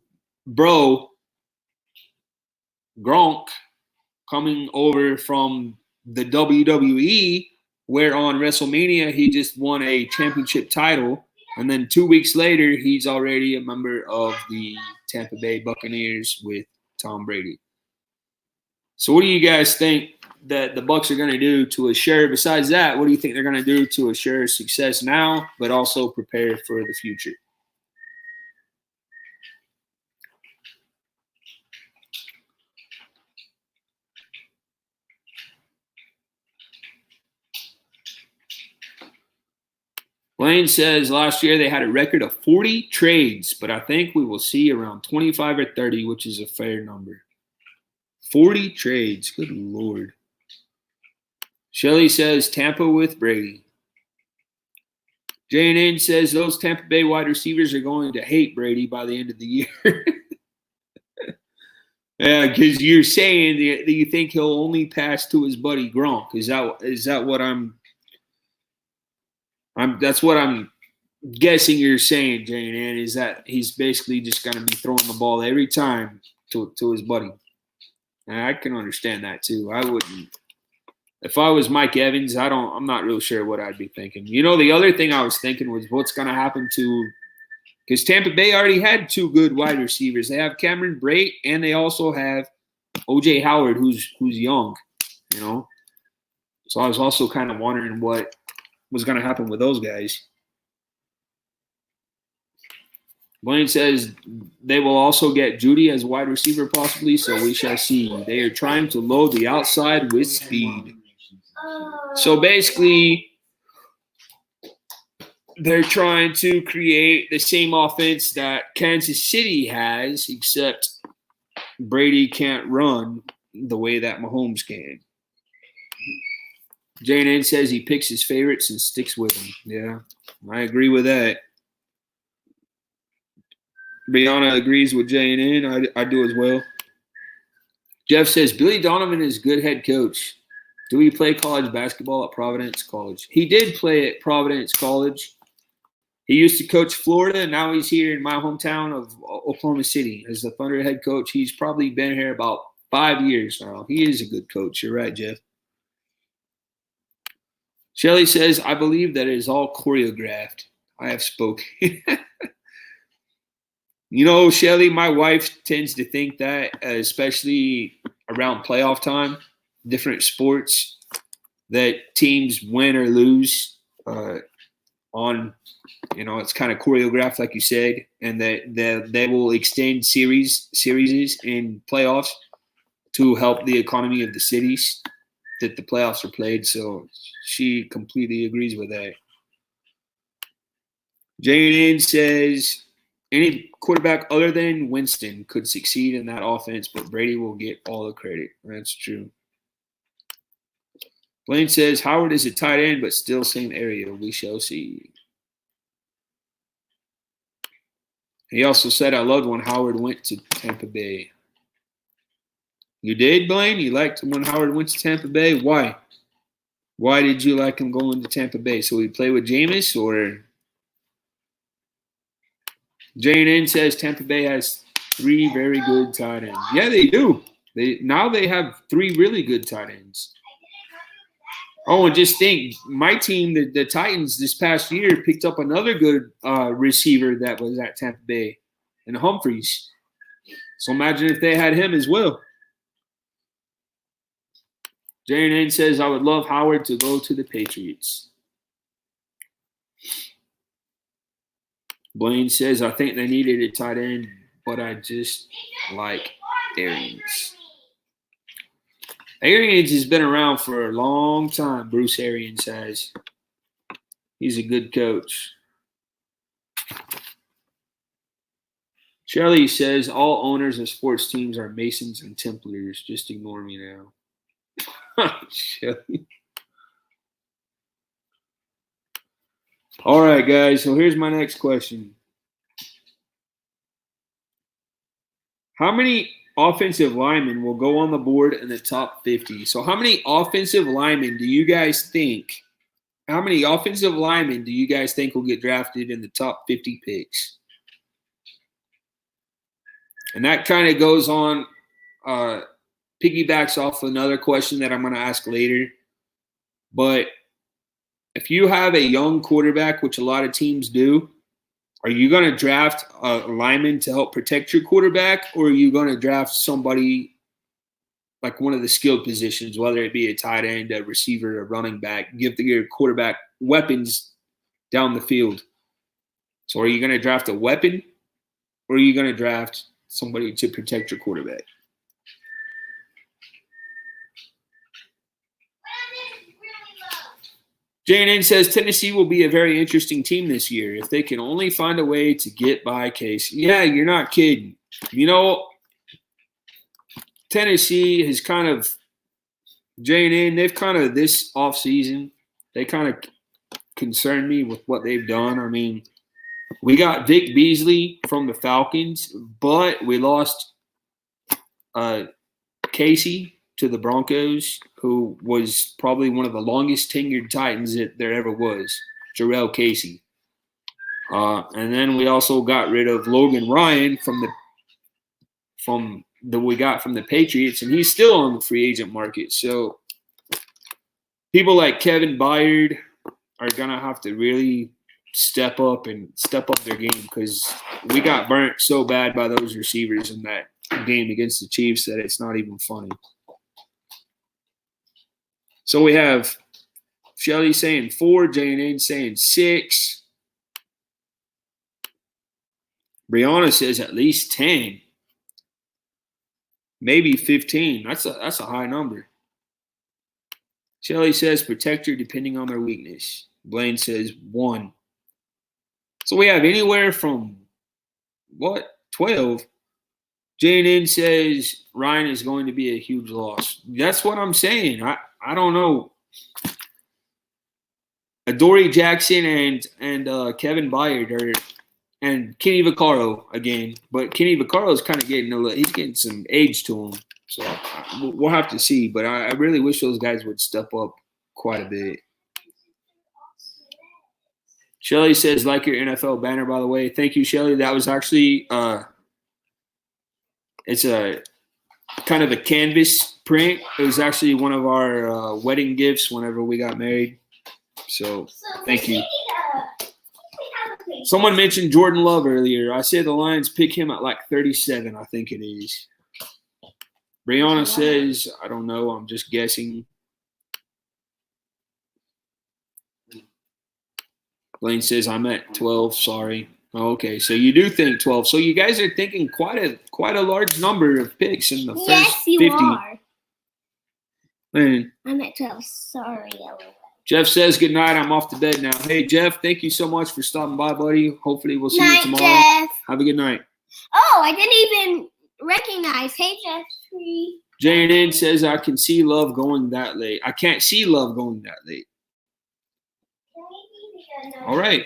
bro, Gronk, coming over from the WWE, where on WrestleMania he just won a championship title. And then 2 weeks later, he's already a member of the Tampa Bay Buccaneers with Tom Brady. So what do you guys think that the Bucs are going to do to assure, besides that, what do you think they're going to do to assure success now, but also prepare for the future? Blaine says last year they had a record of 40 trades, but I think we will see around 25 or 30, which is a fair number. 40 trades. Good Lord. Shelly says Tampa with Brady. JNN says those Tampa Bay wide receivers are going to hate Brady by the end of the year. Yeah, because you're saying that you think he'll only pass to his buddy Gronk. Is that what I'm that's what I'm guessing you're saying, JNN, is that he's basically just going to be throwing the ball every time to his buddy. And I can understand that too. I wouldn't. If I was Mike Evans, I'm not real sure what I'd be thinking. You know, the other thing I was thinking was what's going to happen to, because Tampa Bay already had two good wide receivers. They have Cameron Brate, and they also have O.J. Howard, who's young, you know. So I was also kind of wondering what was going to happen with those guys. Blaine says they will also get Judy as wide receiver possibly, so we shall see. They are trying to load the outside with speed. So basically, they're trying to create the same offense that Kansas City has, except Brady can't run the way that Mahomes can. JNN says he picks his favorites and sticks with them. Yeah, I agree with that. Brianna agrees with JNN. I do as well. Jeff says Billy Donovan is a good head coach. Do he play college basketball at Providence College? He did play at Providence College. He used to coach Florida, and now he's here in my hometown of Oklahoma City as the Thunder head coach. He's probably been here about 5 years now. He is a good coach. You're right, Jeff. Shelly says, I believe that it is all choreographed. I have spoken. You know, Shelly, my wife tends to think that, especially around playoff time, different sports, that teams win or lose on, you know, it's kind of choreographed, like you said, and that they will extend series in playoffs to help the economy of the cities that the playoffs are played. So she completely agrees with that. Jane says any quarterback other than Winston could succeed in that offense, but Brady will get all the credit. That's true. Blaine says Howard is a tight end, but still same area. We shall see. He also said, I loved when Howard went to Tampa Bay. You did, Blaine? You liked when Howard went to Tampa Bay? Why? Why did you like him going to Tampa Bay? So he played with Jameis, or? JNN says Tampa Bay has 3 very good tight ends. Yeah, they do. They have 3 really good tight ends. Oh, and just think, my team, the Titans, this past year picked up another good receiver that was at Tampa Bay, and Humphreys. So imagine if they had him as well. JNN says, I would love Howard to go to the Patriots. Blaine says, I think they needed a tight end, but I just like Arians. Arians has been around for a long time, Bruce Arians has. He's a good coach. Shelley says, all owners of sports teams are Masons and Templars. Just ignore me now. Shelley. All right, guys. So here's my next question. How many offensive linemen will go on the board in the top 50? So how many offensive linemen do you guys think will get drafted in the top 50 picks? And that kind of goes on, piggybacks off another question that I'm going to ask later. But if you have a young quarterback, which a lot of teams do, are you going to draft a lineman to help protect your quarterback, or are you going to draft somebody like one of the skilled positions, whether it be a tight end, a receiver, a running back, give your quarterback weapons down the field? So are you going to draft a weapon, or are you going to draft somebody to protect your quarterback? JNN says Tennessee will be a very interesting team this year if they can only find a way to get by Case. Yeah, you're not kidding. You know, Tennessee has kind of JNN. They've kind of this offseason, they kind of concern me with what they've done. I mean, we got Vic Beasley from the Falcons, but we lost Casey to the Broncos, who was probably one of the longest tenured Titans that there ever was, Jarrell Casey. And then we also got rid of Logan Ryan from the Patriots, and he's still on the free agent market. So people like Kevin Byard are gonna have to really step up their game, because we got burnt so bad by those receivers in that game against the Chiefs that it's not even funny. So we have Shelly saying 4, JNN saying 6. Brianna says at least 10, maybe 15. That's a high number. Shelly says protector depending on their weakness. Blaine says 1. So we have anywhere from 12. JNN says Ryan is going to be a huge loss. That's what I'm saying. I don't know. Adoree Jackson and Kevin Byard and Kenny Vaccaro again, but Kenny Vaccaro is kind of he's getting some age to him, so we'll have to see. But I really wish those guys would step up quite a bit. Shelly says, like your NFL banner, by the way. Thank you, Shelly. That was actually it's a kind of a canvas print. It was actually one of our wedding gifts whenever we got married. So thank you. Someone mentioned Jordan Love earlier. I said the Lions pick him at like 37, I think it is. Brianna says, I don't know. I'm just guessing. Blaine says, I'm at 12. Sorry. Okay, so you do think 12. So you guys are thinking quite a large number of picks in the first 50. Yes, you are. Man. I'm at 12. Sorry, Jeff says, good night. I'm off to bed now. Hey, Jeff, thank you so much for stopping by, buddy. Hopefully we'll see you tomorrow. Jeff. Have a good night. Oh, I didn't even recognize. Hey, Jeffrey. JNN says, I can see Love going that late. I can't see Love going that late. All right.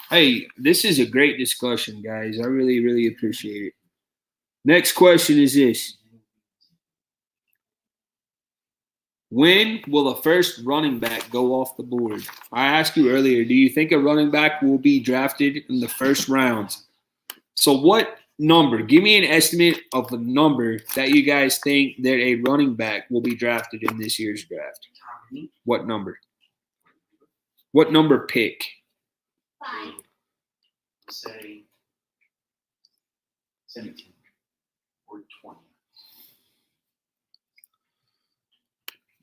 Hey, this is a great discussion, guys. I really, really appreciate it. Next question is this. When will the first running back go off the board? I asked you earlier, do you think a running back will be drafted in the first round? So what number? Give me an estimate of the number that you guys think that a running back will be drafted in this year's draft. What number? What number pick? 5. Say 17 or 20.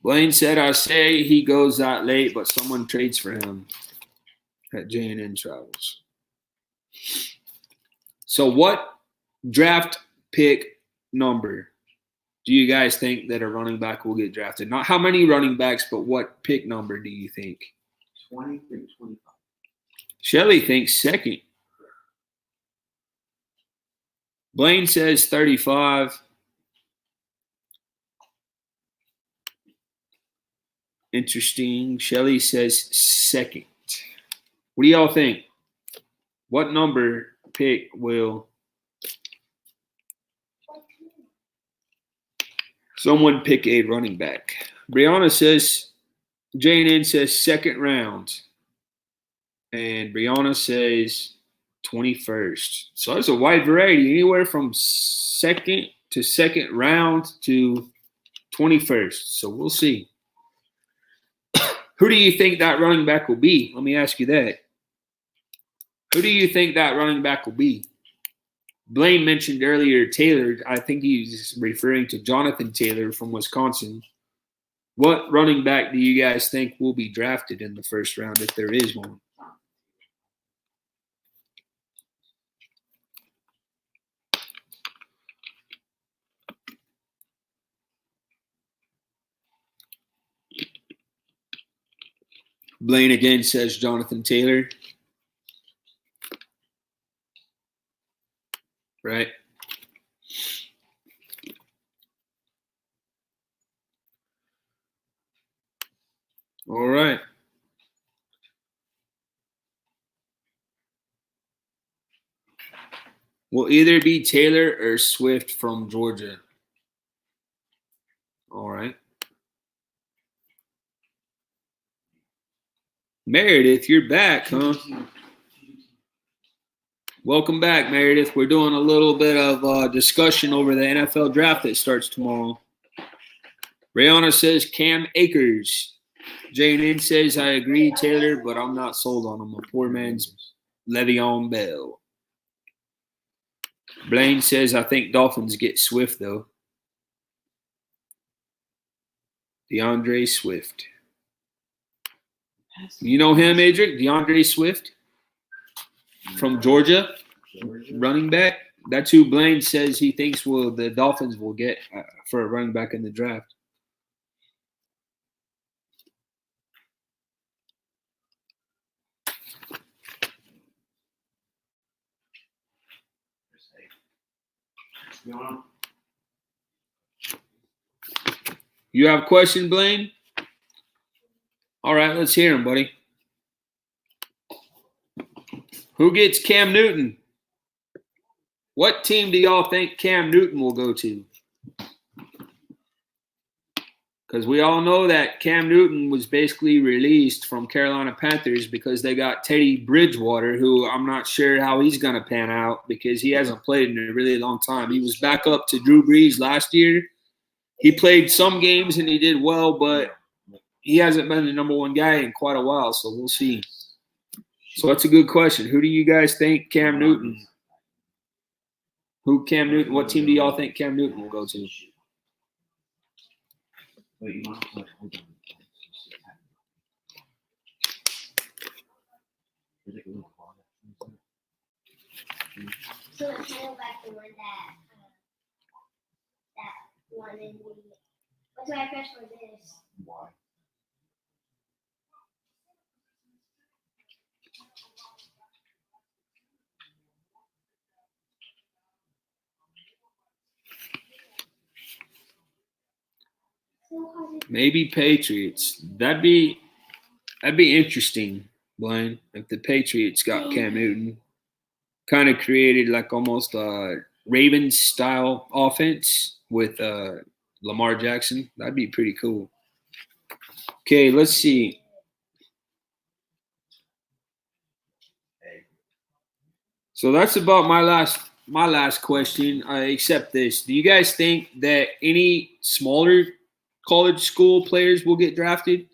Blaine said, I say he goes that late, but someone trades for him at JNN Travels. So what draft pick number do you guys think that a running back will get drafted? Not how many running backs, but what pick number do you think? 20 through 25. Shelly thinks second. Blaine says 35. Interesting. Shelly says second. What do y'all think? What number pick will someone pick a running back? Brianna says, JNN says second round. And Brianna says 21st. So there's a wide variety, anywhere from second to second round to 21st. So we'll see. Who do you think that running back will be? Let me ask you that. Who do you think that running back will be? Blaine mentioned earlier Taylor. I think he's referring to Jonathan Taylor from Wisconsin. What running back do you guys think will be drafted in the first round if there is one? Blaine again says Jonathan Taylor. Right. All right. Will either be Taylor or Swift from Georgia. All right. Meredith, you're back, huh? Welcome back, Meredith. We're doing a little bit of discussion over the NFL draft that starts tomorrow. Rihanna says Cam Akers. Jane says, I agree, Taylor, but I'm not sold on him. A poor man's Le'Veon Bell. Blaine says, I think Dolphins get Swift, though. DeAndre Swift. You know him, Adric? DeAndre Swift from Georgia, running back. That's who Blaine says he thinks the Dolphins will get for a running back in the draft. You have a question, Blaine? All right, let's hear him, buddy. Who gets Cam Newton? What team do y'all think Cam Newton will go to? Because we all know that Cam Newton was basically released from Carolina Panthers because they got Teddy Bridgewater, who I'm not sure how he's going to pan out because he hasn't played in a really long time. He was back up to Drew Brees last year. He played some games and he did well, but he hasn't been the number one guy in quite a while, so we'll see. So that's a good question. Who do you guys think Cam Newton? What team do y'all think Cam Newton will go to? So it's kind of like the one that one in the. What's my first one is? Why? Maybe Patriots. That'd be interesting, Blaine. If the Patriots got Cam Newton, kind of created like almost a Ravens style offense with Lamar Jackson. That'd be pretty cool. Okay, let's see. So that's about my last question. Except this: do you guys think that any smaller college school players will get drafted,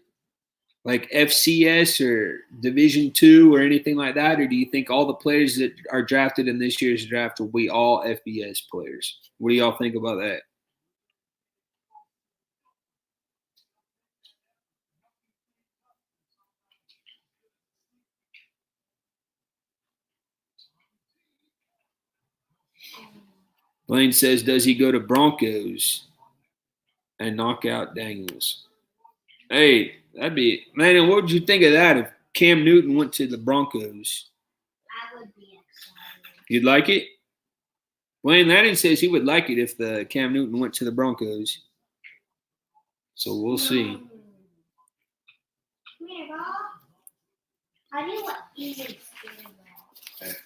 like FCS or Division II or anything like that, or do you think all the players that are drafted in this year's draft will be all FBS players? What do y'all think about that? Blaine says, does he go to Broncos and knock out Daniels? Hey, that'd be – man, what would you think of that if Cam Newton went to the Broncos? I would be excited. You'd like it? Blaine Lanning says he would like it if the Cam Newton went to the Broncos. So we'll see. Come here, Bob. How do you even spin that?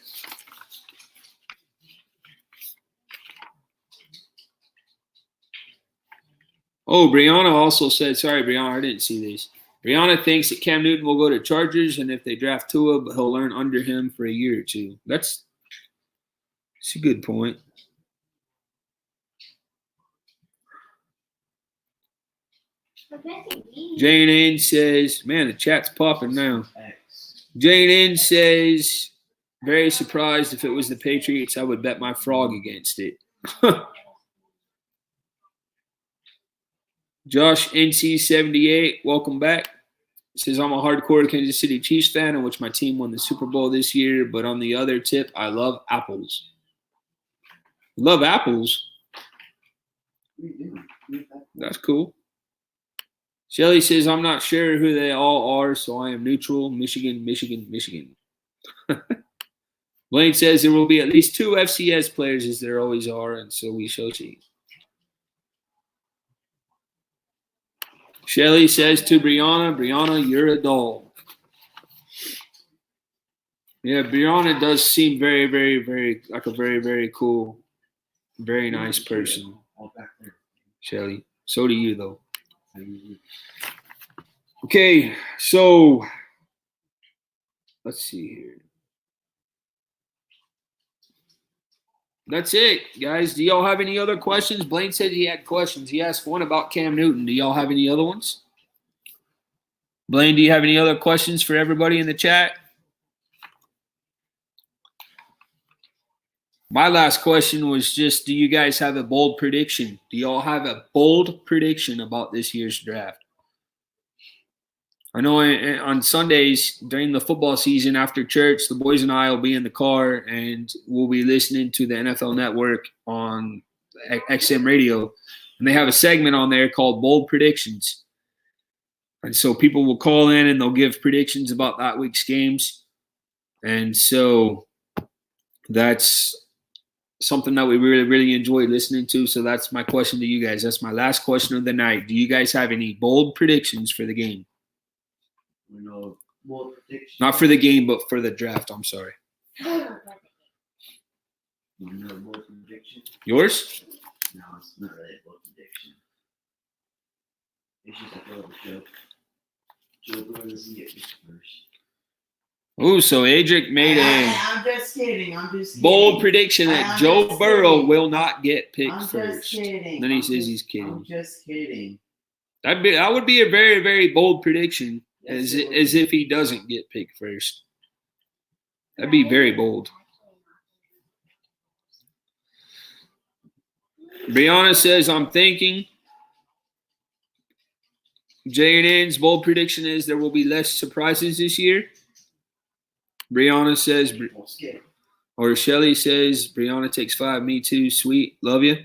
Oh, Brianna also said, sorry, Brianna, I didn't see this. Brianna thinks that Cam Newton will go to Chargers, and if they draft Tua, he'll learn under him for a year or two. That's a good point. Jane N says, man, the chat's popping now. Jane N says, very surprised if it was the Patriots, I would bet my frog against it. Josh NC78, welcome back. Says, I'm a hardcore Kansas City Chiefs fan in which my team won the Super Bowl this year, but on the other tip, I love apples. Love apples? That's cool. Shelly says, I'm not sure who they all are, so I am neutral. Michigan, Michigan, Michigan. Blaine says there will be at least 2 FCS players, as there always are, and so we shall see. Shelly says to Brianna, you're a doll. Yeah, Brianna does seem very, very, very, like a very, very cool, very nice person. All back there. Shelly. So do you, though. Okay, so let's see here. That's it, guys. Do y'all have any other questions? Blaine said he had questions. He asked one about Cam Newton. Do y'all have any other ones? Blaine, do you have any other questions for everybody in the chat? My last question was just, do you guys have a bold prediction? Do y'all have a bold prediction about this year's draft? I know on Sundays during the football season after church, the boys and I will be in the car and we'll be listening to the NFL Network on XM Radio. And they have a segment on there called Bold Predictions. And so people will call in and they'll give predictions about that week's games. And so that's something that we really, really enjoy listening to. So that's my question to you guys. That's my last question of the night. Do you guys have any bold predictions for the game? No, bold prediction. Not for the game, but for the draft. I'm sorry. No bold prediction. Yours? No, it's not really a bold prediction. It's just a little joke. Joe Burrow doesn't get picked first. Ooh, so Adric made a I'm just kidding. I'm just kidding. bold prediction that I'm Joe just Burrow kidding. will not get picked I'm first. just kidding. Then he I'm says just- he's kidding. I'm just kidding. That would be a very, very bold prediction, Yes, as it would. if he doesn't get picked first. That'd be very bold. Brianna says, I'm thinking. J&N's bold prediction is there will be less surprises this year. Brianna says, Don't skip. or Shelly says, Brianna takes 5. Me too. Sweet. Love you.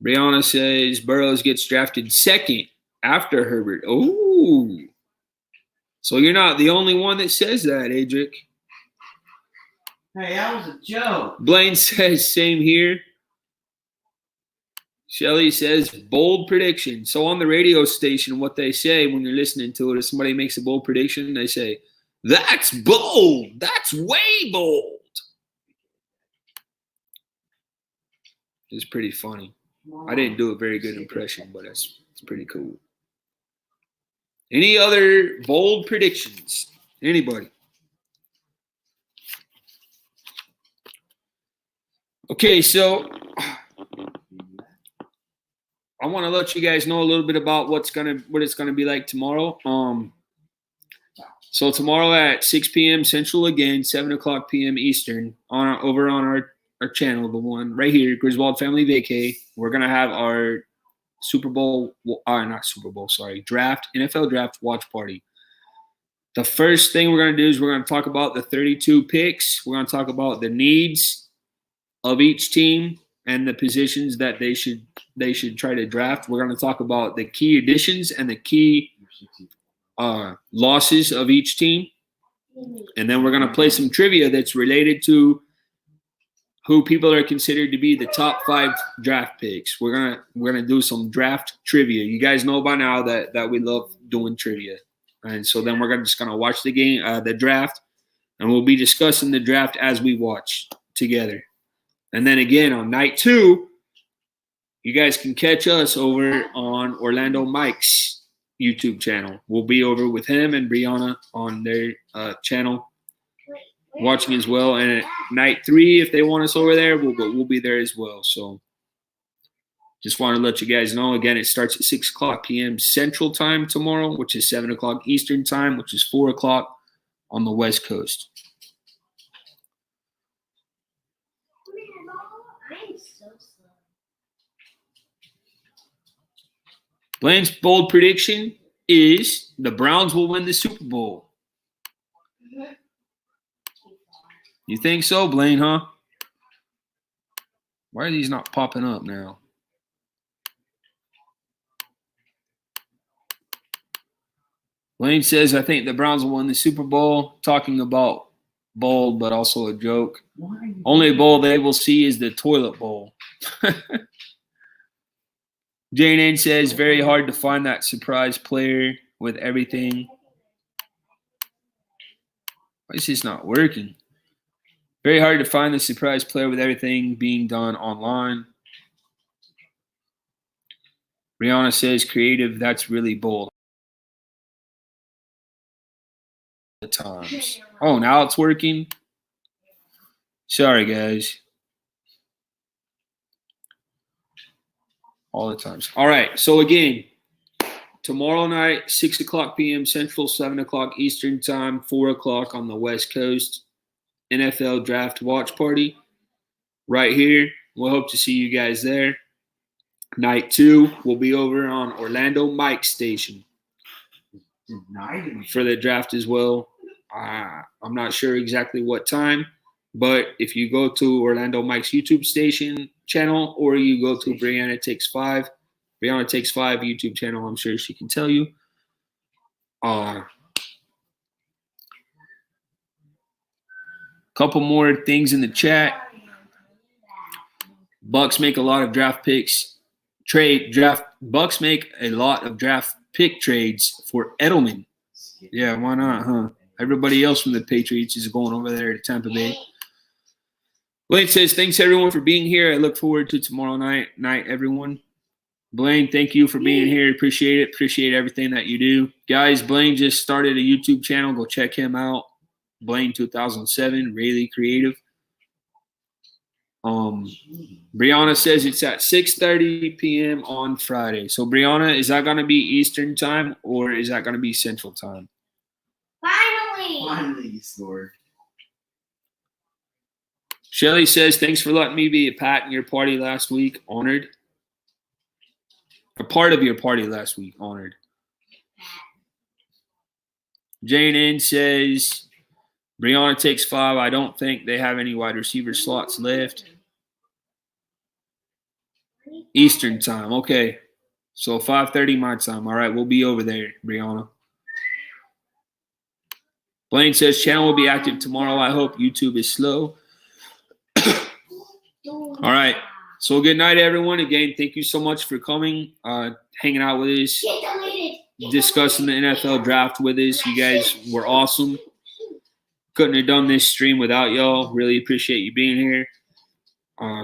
Brianna says, Burrows gets drafted second after Herbert. Oh. So you're not the only one that says that, Adric. Hey, that was a joke. Blaine says, same here. Shelly says, bold prediction. So on the radio station, what they say when you're listening to it, if somebody makes a bold prediction, they say, that's bold. That's way bold. It's pretty funny. I didn't do a very good impression, but it's pretty cool. Any other bold predictions? Anybody? Okay, so I want to let you guys know a little bit about what it's gonna be like tomorrow. So tomorrow at 6 p.m. Central again, 7 o'clock p.m. Eastern, over on our channel, the one right here, Griswold Family Vacay. We're gonna have our draft, NFL draft watch party. The first thing we're gonna do is we're gonna talk about the 32 picks. We're gonna talk about the needs of each team and the positions that they should try to draft. We're gonna talk about the key additions and the key losses of each team, and then we're gonna play some trivia that's related to who people are considered to be the top 5 draft picks. We're gonna do some draft trivia. You guys know by now that we love doing trivia, and so then we're just gonna watch the game, the draft, and we'll be discussing the draft as we watch together. And then again on night 2, you guys can catch us over on Orlando Mike's YouTube channel. We'll be over with him and Brianna on their channel watching as well. And at night 3, if they want us over there, we'll be there as well. So just want to let you guys know. Again, it starts at 6 o'clock p.m. Central Time tomorrow, which is 7 o'clock Eastern Time, which is 4 o'clock on the West Coast. I'm so slow. Blaine's bold prediction is the Browns will win the Super Bowl. You think so, Blaine, huh? Why are these not popping up now? Blaine says, I think the Browns will win the Super Bowl. Talking about bowl, but also a joke. Only bowl they will see is the toilet bowl. Jane N says, very hard to find that surprise player with everything. Why is this not working? Very hard to find the surprise player with everything being done online. Brianna says, creative, that's really bold. The times. Oh, now it's working. Sorry, guys. All the times. All right. So again, tomorrow night, 6 o'clock p.m. Central, 7 o'clock Eastern Time, 4 o'clock on the West Coast, NFL Draft Watch Party right here. We'll hope to see you guys there. Night 2 will be over on Orlando Mike's station for the draft as well. I'm not sure exactly what time, but if you go to Orlando Mike's YouTube station channel, or you go to Brianna Takes 5 YouTube channel, I'm sure she can tell you. Couple more things in the chat. Bucks make a lot of draft picks. Bucks make a lot of draft pick trades for Edelman. Yeah, why not, huh? Everybody else from the Patriots is going over there to Tampa Bay. Blaine says, thanks everyone for being here. I look forward to tomorrow night, everyone. Blaine, thank you for being here. Appreciate it. Appreciate everything that you do. Guys, Blaine just started a YouTube channel. Go check him out. Blaine 2007, really creative. Brianna says it's at 6:30 p.m. on Friday. So Brianna, is that going to be Eastern time or is that going to be Central time? Finally, you scored. Shelly says, thanks for letting me be a pat in your party last week. Honored. A part of your party last week. Honored. Jane N says, Brianna Takes 5. I don't think they have any wide receiver slots left. Eastern time. Okay. So 5:30 my time. All right. We'll be over there, Brianna. Blaine says, channel will be active tomorrow. I hope YouTube is slow. All right. So good night, everyone. Again, thank you so much for coming, hanging out with us, discussing the NFL draft with us. You guys were awesome. Couldn't have done this stream without y'all. Really appreciate you being here.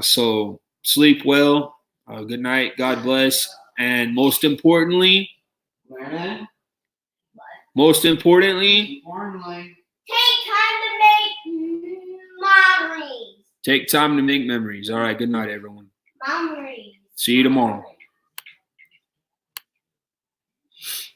So sleep well. Good night. God bless. And most importantly, Brandon? take time to make memories. take time to make memories. All right. Good night, everyone. Memories. See you tomorrow.